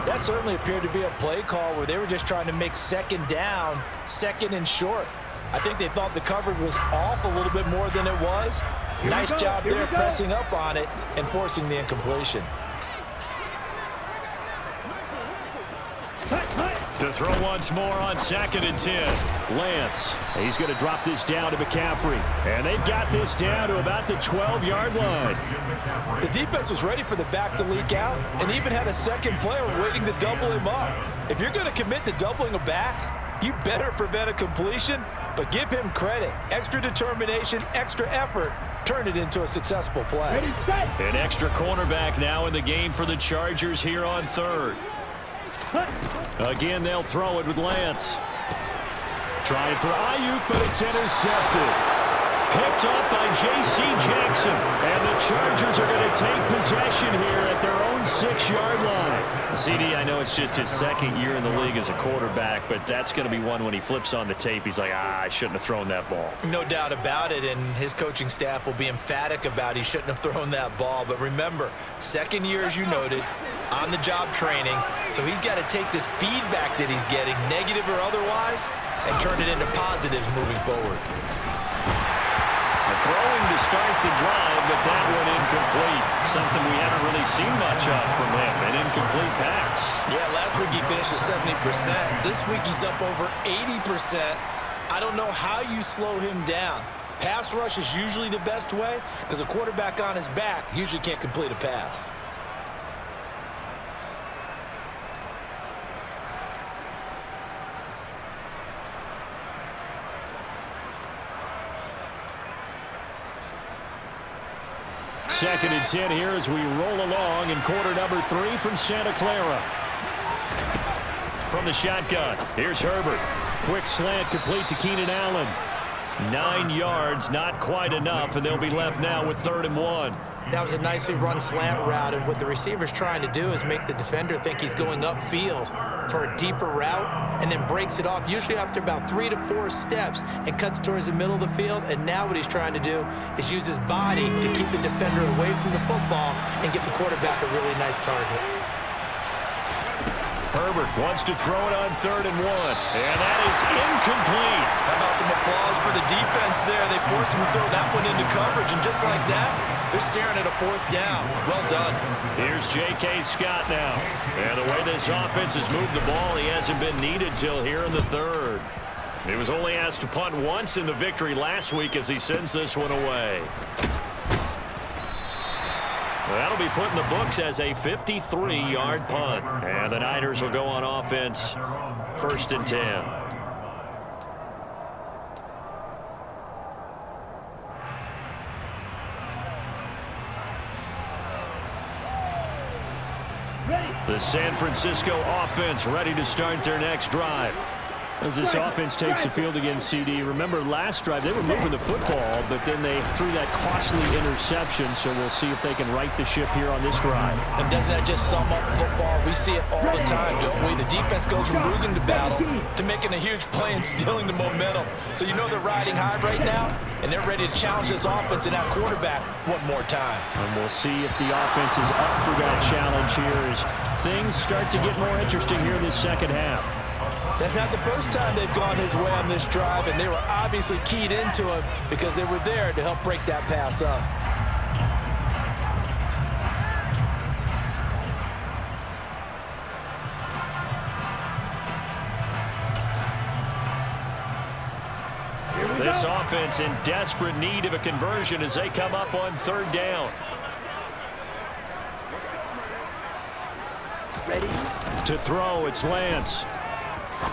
That certainly appeared to be a play call where they were just trying to make 2nd down, 2nd and short. I think they thought the coverage was off a little bit more than it was. Nice job there pressing up on it and forcing the incompletion. To throw once more on 2nd and 10. Lance, he's going to drop this down to McCaffrey. And they've got this down to about the 12-yard line. The defense was ready for the back to leak out and even had a second player waiting to double him up. If you're going to commit to doubling a back, you better prevent a completion, but give him credit. Extra determination, extra effort, turn it into a successful play. Ready, set. An extra cornerback now in the game for the Chargers here on 3rd. Again, they'll throw it with Lance. Trying for Ayuk, but it's intercepted. Picked up by J.C. Jackson. And the Chargers are going to take possession here at their own 6-yard line. CD, I know it's just his 2nd year in the league as a quarterback, but that's going to be one when he flips on the tape, he's like, I shouldn't have thrown that ball. No doubt about it, and his coaching staff will be emphatic about he shouldn't have thrown that ball. But remember, 2nd year, as you noted, on-the-job training, so he's got to take this feedback that he's getting, negative or otherwise, and turn it into positives moving forward. Throwing to start the drive, but that one incomplete. Something we haven't really seen much of from him, an incomplete pass. Yeah, last week he finished at 70%. This week he's up over 80%. I don't know how you slow him down. Pass rush is usually the best way because a quarterback on his back usually can't complete a pass. Second and 10 here as we roll along in quarter number 3 from Santa Clara. From the shotgun, here's Herbert. Quick slant complete to Keenan Allen. 9 yards, not quite enough, and they'll be left now with 3rd and 1. That was a nicely run slant route, and what the receiver's trying to do is make the defender think he's going upfield for a deeper route, and then breaks it off, usually after about 3 to 4 steps, and cuts towards the middle of the field. And now what he's trying to do is use his body to keep the defender away from the football and get the quarterback a really nice target. Herbert wants to throw it on 3rd and 1, and that is incomplete. How about some applause for the defense there? They forced him to throw that one into coverage, and just like that, they're staring at a 4th down. Well done. Here's J.K. Scott now. And the way this offense has moved the ball, he hasn't been needed till here in the 3rd. He was only asked to punt once in the victory last week as he sends this one away. That'll be put in the books as a 53-yard punt. And the Niners will go on offense, 1st and 10. The San Francisco offense ready to start their next drive. As this offense takes the field against CD, remember last drive they were moving the football, but then they threw that costly interception, so we'll see if they can right the ship here on this drive. And doesn't that just sum up football? We see it all the time, don't we? The defense goes from losing the battle to making a huge play and stealing the momentum. So you know they're riding high right now, and they're ready to challenge this offense and that quarterback one more time. And we'll see if the offense is up for that challenge here as things start to get more interesting here in this second half. That's not the first time they've gone his way on this drive, and they were obviously keyed into him because they were there to help break that pass up. This offense in desperate need of a conversion as they come up on 3rd down. Ready? To throw, it's Lance.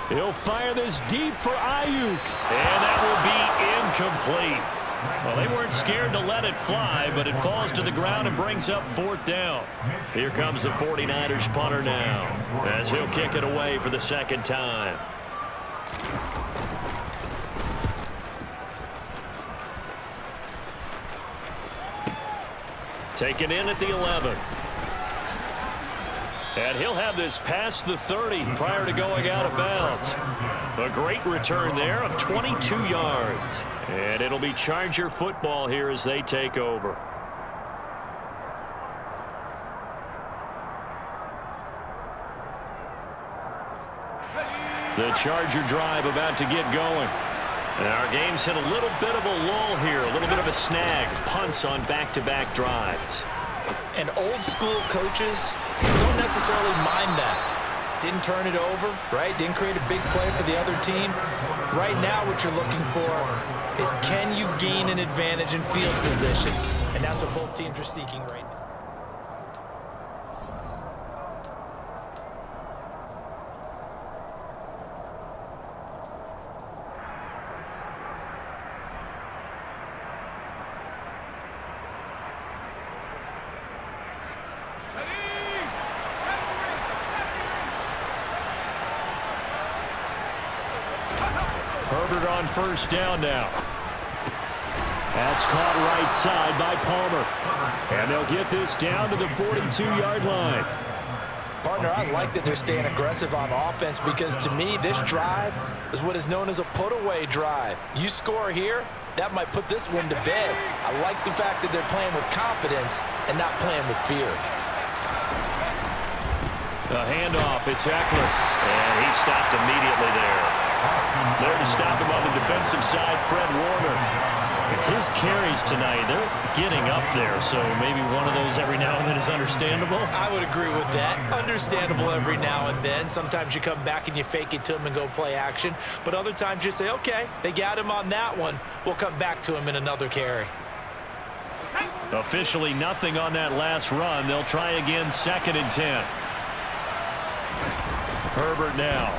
He'll fire this deep for Ayuk. And that will be incomplete. Well, they weren't scared to let it fly, but it falls to the ground and brings up 4th down. Here comes the 49ers punter now, as he'll kick it away for the 2nd time. Taken in at the 11. And he'll have this past the 30 prior to going out of bounds. A great return there of 22 yards. And it'll be Charger football here as they take over. The Charger drive about to get going. And our game's hit a little bit of a lull here, a little bit of a snag. Punts on back-to-back drives. And old school coaches don't necessarily mind that. Didn't turn it over, right? Didn't create a big play for the other team. Right now what you're looking for is can you gain an advantage in field position? And that's what both teams are seeking right now. Herbert on 1st down now. That's caught right side by Palmer. And they'll get this down to the 42-yard line. Partner, I like that they're staying aggressive on offense because to me this drive is what is known as a put-away drive. You score here, that might put this one to bed. I like the fact that they're playing with confidence and not playing with fear. The handoff, it's Eckler. And he stopped immediately there. There to stop him on the defensive side, Fred Warner. His carries tonight, they're getting up there, so maybe one of those every now and then is understandable. I would agree with that. Understandable every now and then. Sometimes you come back and you fake it to him and go play action. But other times you say, okay, they got him on that one. We'll come back to him in another carry. Officially nothing on that last run. They'll try again, 2nd and 10. Herbert now.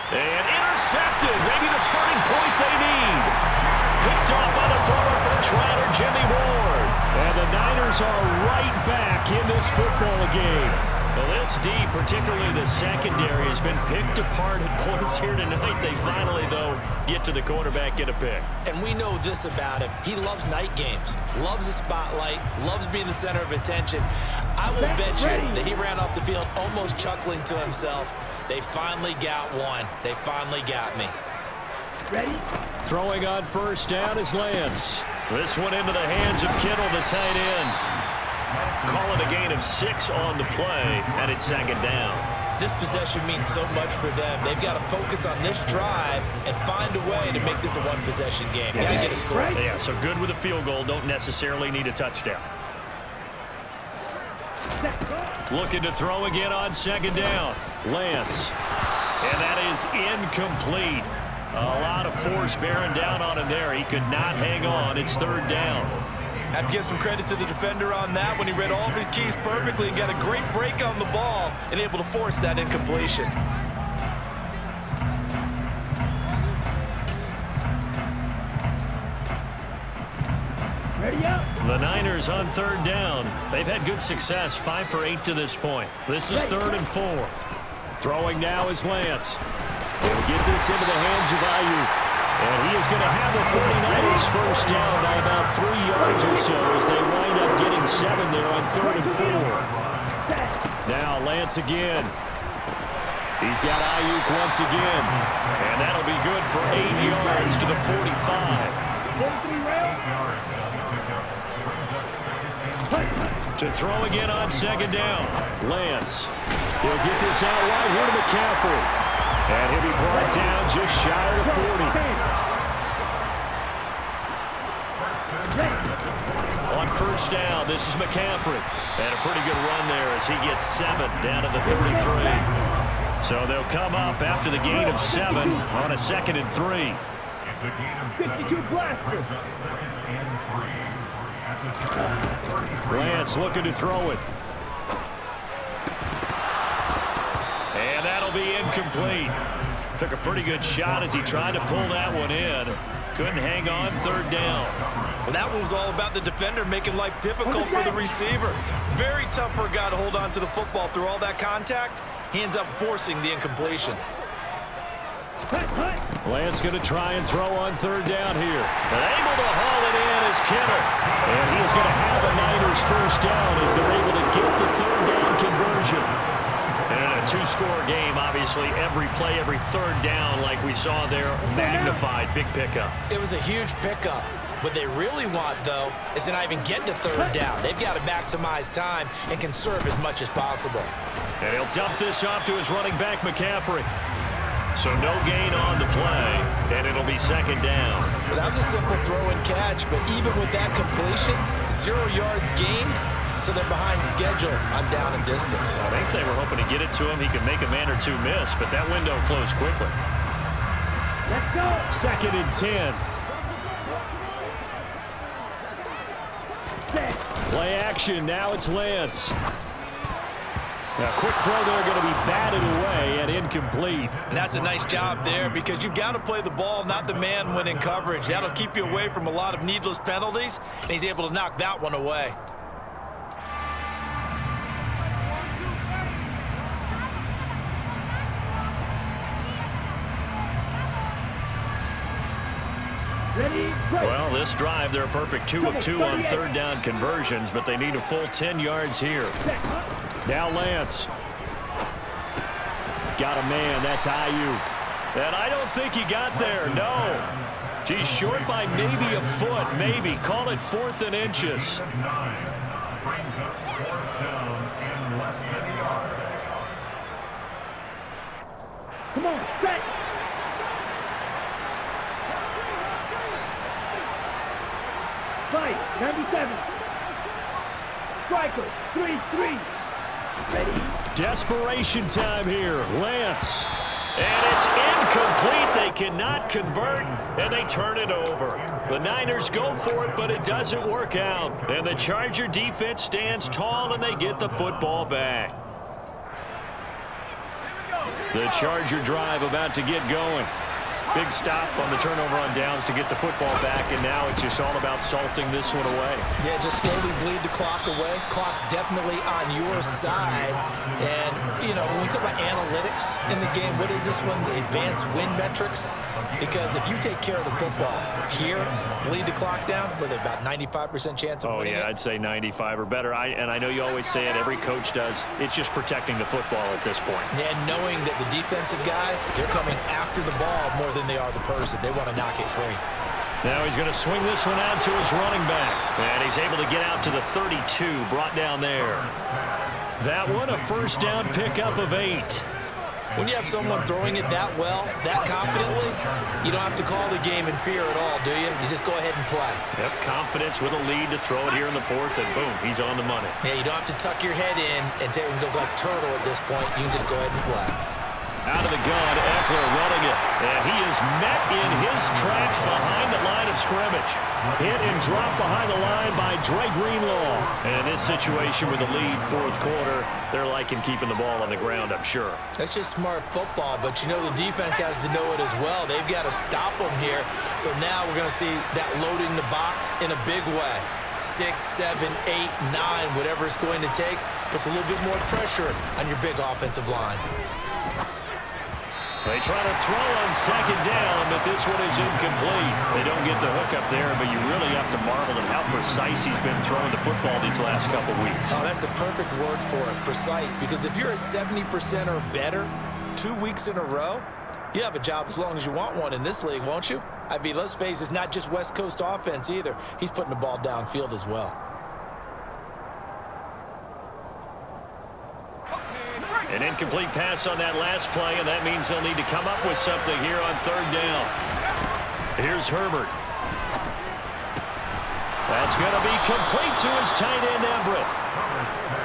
And intercepted. Maybe the turning point they need. Picked off by the former first-rounder Jimmy Ward. And the Niners are right back in this football game. A Well, this D, particularly the secondary, has been picked apart at points here tonight. They finally, though, get to the quarterback, get a pick. And we know this about him. He loves night games, loves the spotlight, loves being the center of attention. I will bet you that he ran off the field almost chuckling to himself. They finally got one. They finally got me. Ready? Throwing on first down is Lance. This one into the hands of Kittle, the tight end. Call it a gain of 6 on the play, and it's second down. This possession means so much for them. They've got to focus on this drive and find a way to make this a one-possession game. Got to get a score. Yeah, so good with a field goal. Don't necessarily need a touchdown. Looking to throw again on second down. Lance. And that is incomplete. A lot of force bearing down on him there. He could not hang on. It's third down. Have to give some credit to the defender on that when he read all of his keys perfectly and got a great break on the ball and able to force that incompletion. Ready up. The Niners on third down. They've had good success, 5 for 8 to this point. This is 3rd and 4. Throwing now is Lance. He'll get this into the hands of Ayuk. And he is going to have the 49ers first down by about 3 yards or so as they wind up getting 7 there on 3rd and 4. Now Lance again. He's got Ayuk once again. And that'll be good for 8 yards to the 45. To throw again on second down. Lance. He'll get this out wide here to McCaffrey. And he'll be brought down just shy of the 40. On first down, this is McCaffrey. And a pretty good run there as he gets 7 down to the 33. So they'll come up after the gain of 7 on a 2nd and 3. 52 blaster. Lance looking to throw it. And that'll be incomplete. Took a pretty good shot as he tried to pull that one in. Couldn't hang on, 3rd down. Well, that one was all about the defender making life difficult for the receiver. Very tough for a guy to hold on to the football through all that contact. He ends up forcing the incompletion. Lance going to try and throw on 3rd down here. But able to haul it in is Kittle. And he is going to have the Niners first down as they're able to get the 3rd down conversion. And in a 2-score game, obviously, every play, every 3rd down, like we saw there, magnified, big pickup. It was a huge pickup. What they really want, though, is to not even get to 3rd down. They've got to maximize time and conserve as much as possible. And he'll dump this off to his running back, McCaffrey. So no gain on the play, and it'll be 2nd down. Well, that was a simple throw and catch, but even with that completion, 0 yards gained. So they're behind schedule on down and distance. I think they were hoping to get it to him. He could make a man or two miss, but that window closed quickly. Let's go. 2nd and 10. Play action. Now it's Lance. Now, quick throw there going to be batted away and incomplete. And that's a nice job there because you've got to play the ball, not the man when in coverage. That'll keep you away from a lot of needless penalties, and he's able to knock that one away. Well, this drive, they're a perfect 2 of 2 on 3rd down conversions, but they need a full 10 yards here. Now Lance. Got a man, that's Ayuk. And I don't think he got there, no. He's short by maybe a foot, maybe. Call it 4th and inches. Come on, set. Fight, 97. Striker, 3-3. Ready? Desperation time here. Lance. And it's incomplete. They cannot convert, and they turn it over. The Niners go for it, but it doesn't work out. And the Charger defense stands tall, and they get the football back. The Charger drive about to get going. Big stop on the turnover on downs to get the football back, and now it's just all about salting this one away. Yeah, just slowly bleed the clock away. Clock's definitely on your side. And, you know, when we talk about analytics in the game, what is this one? Advanced win metrics? Because if you take care of the football here, bleed the clock down, with about 95% chance of winning it. I'd say 95 or better. And I know you always say it, every coach does. It's just protecting the football at this point. And knowing that the defensive guys, they're coming after the ball more than they are the person. They want to knock it free. Now he's going to swing this one out to his running back. And he's able to get out to the 32, brought down there. That one, a first down pickup of 8. When you have someone throwing it that well, that confidently, you don't have to call the game in fear at all, do you? You just go ahead and play. Yep, confidence with a lead to throw it here in the 4th, and boom, he's on the money. Yeah, you don't have to tuck your head in and go like turtle at this point. You can just go ahead and play. Out of the gun, Eckler running it. And he is met in his tracks behind the line of scrimmage. Hit and dropped behind the line by Dre Greenlaw. And in this situation with the lead, 4th quarter, they're liking keeping the ball on the ground, I'm sure. That's just smart football, but you know the defense has to know it as well. They've got to stop them here. So now we're going to see that loading the box in a big way. 6, 7, 8, 9, whatever it's going to take, puts a little bit more pressure on your big offensive line. They try to throw on 2nd down, but this one is incomplete. They don't get the hook up there, but you really have to marvel at how precise he's been throwing the football these last couple weeks. Oh, that's a perfect word for it, precise, because if you're at 70% or better 2 weeks in a row, you have a job as long as you want one in this league, won't you? I mean, let's face it, it's not just West Coast offense either. He's putting the ball downfield as well. An incomplete pass on that last play, and that means they'll need to come up with something here on 3rd down. Here's Herbert. That's going to be complete to his tight end, Everett.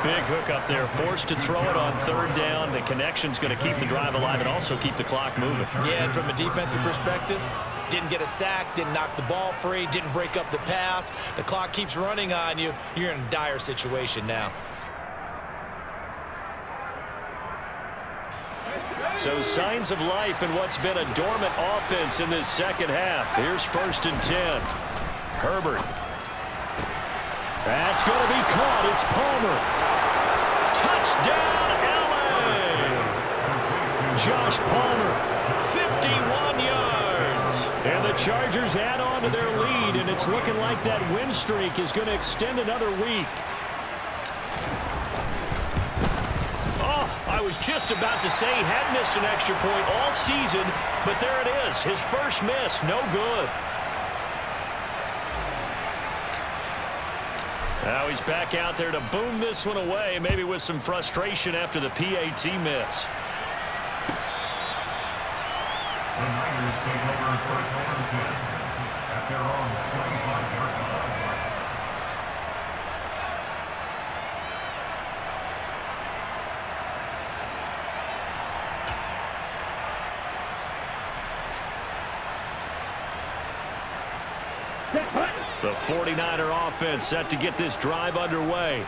Big hook up there, forced to throw it on 3rd down. The connection's going to keep the drive alive and also keep the clock moving. Yeah, and from a defensive perspective, didn't get a sack, didn't knock the ball free, didn't break up the pass. The clock keeps running on you. You're in a dire situation now. So signs of life in what's been a dormant offense in this 2nd half. Here's 1st and 10. Herbert. That's going to be caught. It's Palmer. Touchdown, LA! Josh Palmer, 51 yards. And the Chargers add on to their lead, and it's looking like that win streak is going to extend another week. I was just about to say he had missed an extra point all season, but there it is. His first miss, no good. Now he's back out there to boom this one away, maybe with some frustration after the PAT miss. The Niners take over 1st and 10 at their own 25-yard line. The 49er offense set to get this drive underway.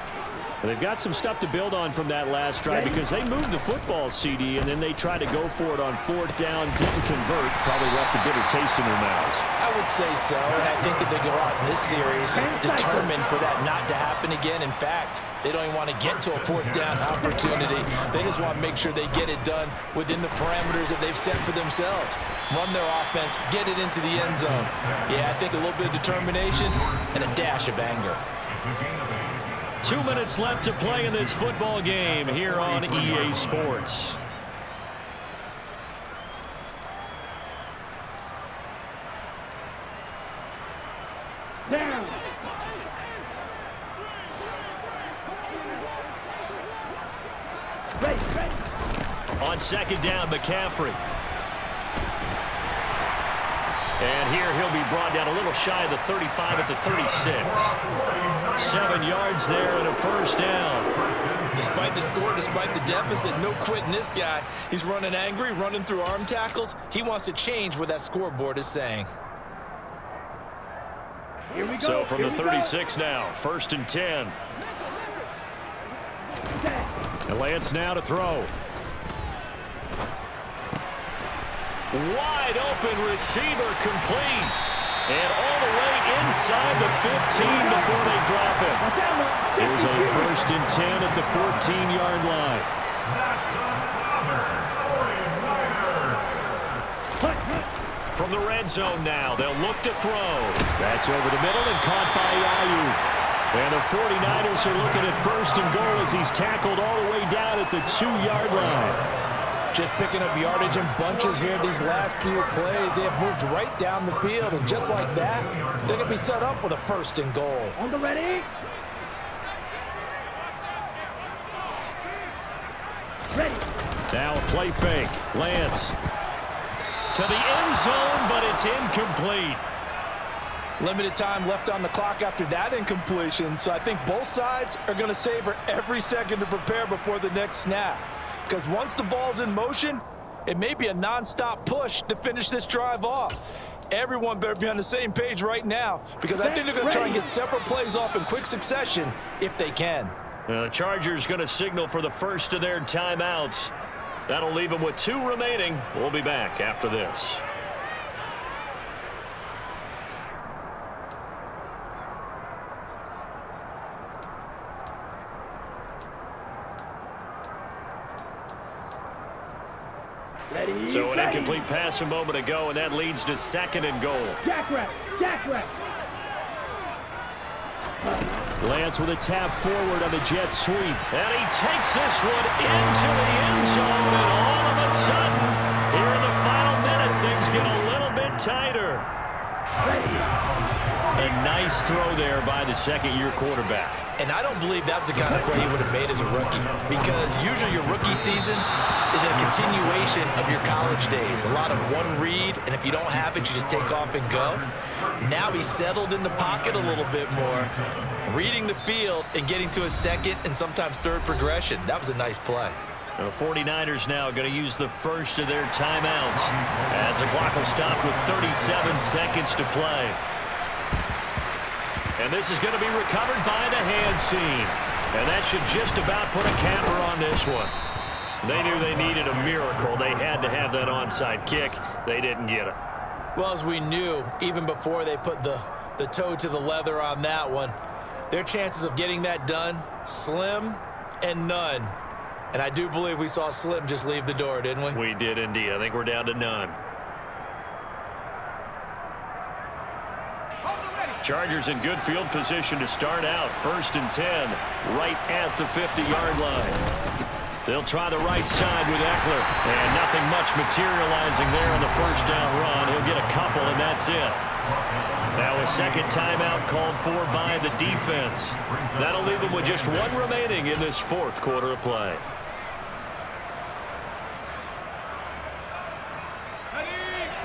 They've got some stuff to build on from that last drive because they moved the football, CD, and then they tried to go for it on 4th down, didn't convert, probably left a bitter taste in their mouths. I would say so, and I think that they go out in this series determined for that not to happen again. In fact, they don't even want to get to a 4th down opportunity. They just want to make sure they get it done within the parameters that they've set for themselves. Run their offense, get it into the end zone. Yeah, I think a little bit of determination and a dash of anger. 2 minutes left to play in this football game here on EA Sports. Down. Ready. On 2nd down, McCaffrey. And here he'll be brought down a little shy of the 35 at the 36. 7 yards there and a first down. Despite the score, despite the deficit, no quitting this guy. He's running angry, running through arm tackles. He wants to change what that scoreboard is saying. Here we go. So from the 36 now, 1st and 10. And Lance now to throw. Wide open receiver complete. And all the way inside the 15 before they drop him. There's a 1st and 10 at the 14-yard line. From the red zone now, they'll look to throw. That's over the middle and caught by Ayuk. And the 49ers are looking at 1st and goal as he's tackled all the way down at the 2-yard line. Just picking up yardage in bunches here these last few plays. They have moved right down the field, and just like that, they're going to be set up with a 1st and goal. On the ready. Ready. Now a play fake. Lance to the end zone, but it's incomplete. Limited time left on the clock after that incompletion, so I think both sides are going to savor every second to prepare before the next snap. Because once the ball's in motion, it may be a nonstop push to finish this drive off. Everyone better be on the same page right now, because I think they're going to try and get separate plays off in quick succession if they can. The Chargers going to signal for the first of their timeouts. That'll leave them with 2 remaining. We'll be back after this. Ready. So an incomplete pass a moment ago, and that leads to 2nd and goal. Jackrabbit. Jackrabbit. Lance with a tap forward on the jet sweep. And he takes this one into the end zone, and all of a sudden, here in the final minute, things get a little bit tighter. A nice throw there by the 2nd-year quarterback. And I don't believe that was the kind of play he would have made as a rookie, because usually your rookie season is a continuation of your college days. A lot of one read, and if you don't have it, you just take off and go. Now he's settled in the pocket a little bit more, reading the field and getting to a 2nd and sometimes 3rd progression. That was a nice play. The 49ers now going to use the first of their timeouts as the clock will stop with 37 seconds to play. And this is going to be recovered by the hands team. And that should just about put a capper on this one. They knew they needed a miracle. They had to have that onside kick. They didn't get it. Well, as we knew, even before they put the toe to the leather on that one, their chances of getting that done, slim and none. And I do believe we saw Slim just leave the door, didn't we? We did indeed. I think we're down to none. Chargers in good field position to start out. 1st and 10, right at the 50-yard line. They'll try the right side with Eckler. And nothing much materializing there on the 1st down run. He'll get a couple, and that's it. Now a 2nd timeout called for by the defense. That'll leave them with just 1 remaining in this 4th quarter of play.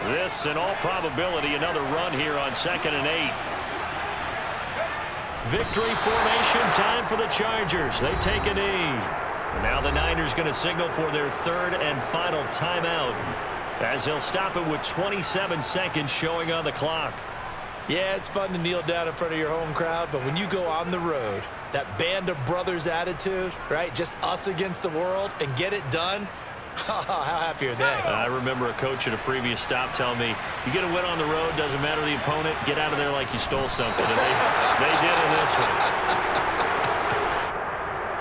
This, in all probability, another run here on 2nd and 8. Victory formation time for the Chargers. They take a knee. And now the Niners going to signal for their 3rd and final timeout, as they'll stop it with 27 seconds showing on the clock. Yeah, it's fun to kneel down in front of your home crowd, but when you go on the road, that band of brothers attitude, right? Just us against the world and get it done. How happy are they? I remember a coach at a previous stop telling me, you get a win on the road, doesn't matter the opponent, get out of there like you stole something. And they did in this one.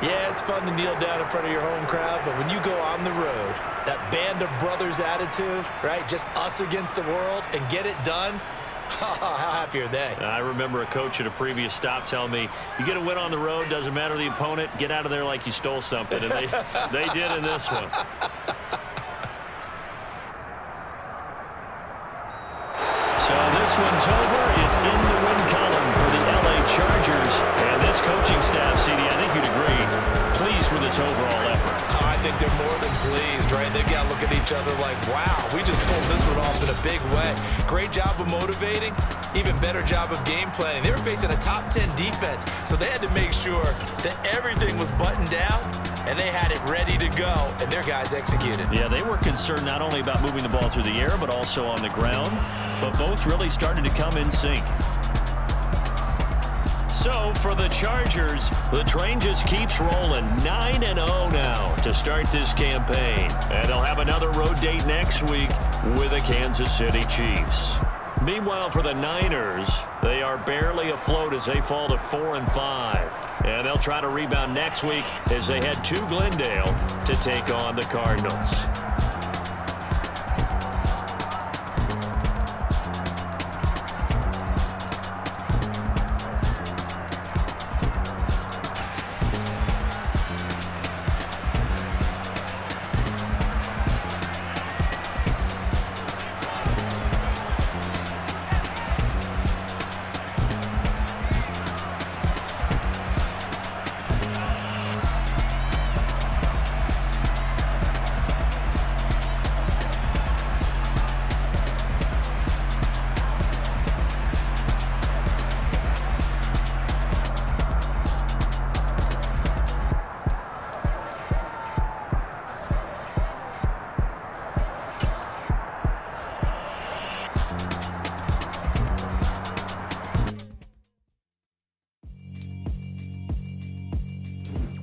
Yeah, it's fun to kneel down in front of your home crowd, but when you go on the road, that band of brothers attitude, right? Just us against the world and get it done. How happy are they? I remember a coach at a previous stop telling me, you get a win on the road, doesn't matter the opponent, get out of there like you stole something. And they did in this one. So this one's over. It's in the win column for the LA Chargers. And this coaching staff, CD, I think you'd agree, pleased with this overall effort. I think they're more than pleased, right? They've got to look at each other like, wow, we just pulled this one off in a big way. Great job of motivating, even better job of game planning. They were facing a top 10 defense, so they had to make sure that everything was buttoned down, and they had it ready to go, and their guys executed. Yeah, they were concerned not only about moving the ball through the air, but also on the ground, but both really started to come in sync. So, for the Chargers, the train just keeps rolling. 9-0 now to start this campaign. And they'll have another road date next week with the Kansas City Chiefs. Meanwhile, for the Niners, they are barely afloat as they fall to 4-5. And they'll try to rebound next week as they head to Glendale to take on the Cardinals.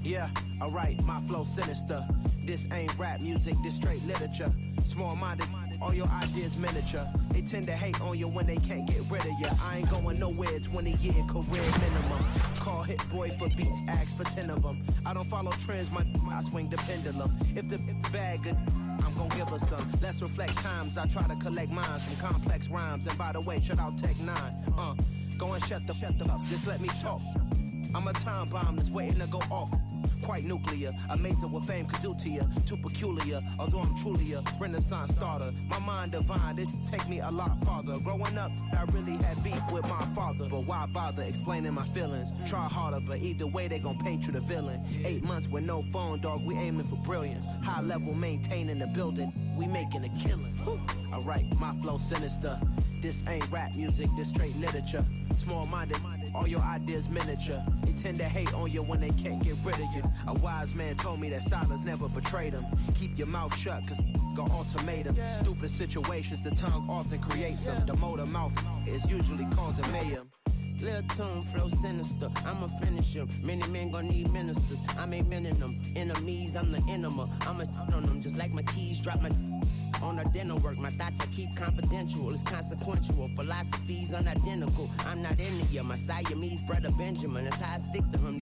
Yeah, alright, my flow sinister. This ain't rap music, this straight literature. Small-minded, all your ideas miniature. They tend to hate on you when they can't get rid of you. I ain't going nowhere, 20-year career minimum. Call Hit Boy for beats, ask for 10 of them. I don't follow trends, I swing the pendulum. If the bag good, I'm gon' give her some. Let's reflect times, I try to collect minds from complex rhymes. And by the way, shout out Tech 9. Go and shut the up, just let me talk. I'm a time bomb that's waiting to go off. Quite nuclear, amazing what fame could do to you. Too peculiar, although I'm truly a renaissance starter. My mind divine, it take me a lot farther. Growing up, I really had beef with my father. But why bother explaining my feelings? Try harder, but either way they gon' paint you the villain. 8 months with no phone, dog, we aiming for brilliance. High level maintaining the building, we making a killing. Alright, my flow sinister. This ain't rap music, this straight literature. Small-minded, all your ideas miniature. They tend to hate on you when they can't get rid of you. A wise man told me that silence never betrayed him. Keep your mouth shut, cause got ultimatums. Stupid situations, the tongue often creates them. The motor mouth is usually causing mayhem. Lil' tune, flow sinister, I'ma finish him. Many men gon' need ministers, I ain't meaning them. Enemies, I'm the enema, I'ma on them. Just like my keys, drop my on the dinner work. My thoughts I keep confidential, it's consequential. Philosophies unidentical, I'm not in the my Siamese brother Benjamin, that's how I stick to him.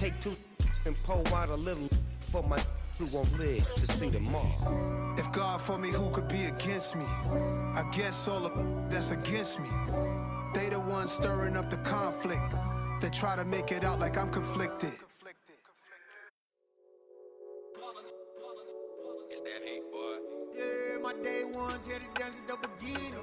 take two and pour out a little for my who won't live to see tomorrow. If God for me, who could be against me? I guess all of that's against me. They the ones stirring up the conflict. They try to make it out like I'm conflicted. It's that hate, boy. Yeah, my day ones here to dance at the beginning.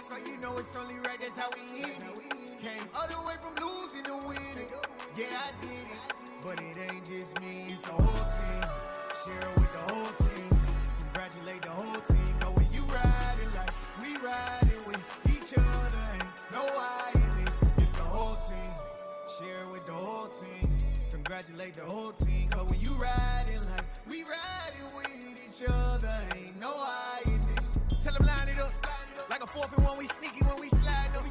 So you know it's only right, that's how we end it. Came all the way from losing to winning. Yeah, I did it. But it ain't just me, it's the whole team. Share it with the whole team. Congratulate the whole team. Cause when you riding like we riding with each other, ain't no I in this. It's the whole team. Share it with the whole team. Congratulate the whole team. Cause when you riding like we riding with each other, ain't no I in this. Tell them line it up. Like a 4th and 1, we sneaky when we slide up.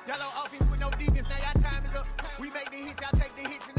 Yellow offense with no defense, now y'all time is up. We make the hits, y'all take the hits.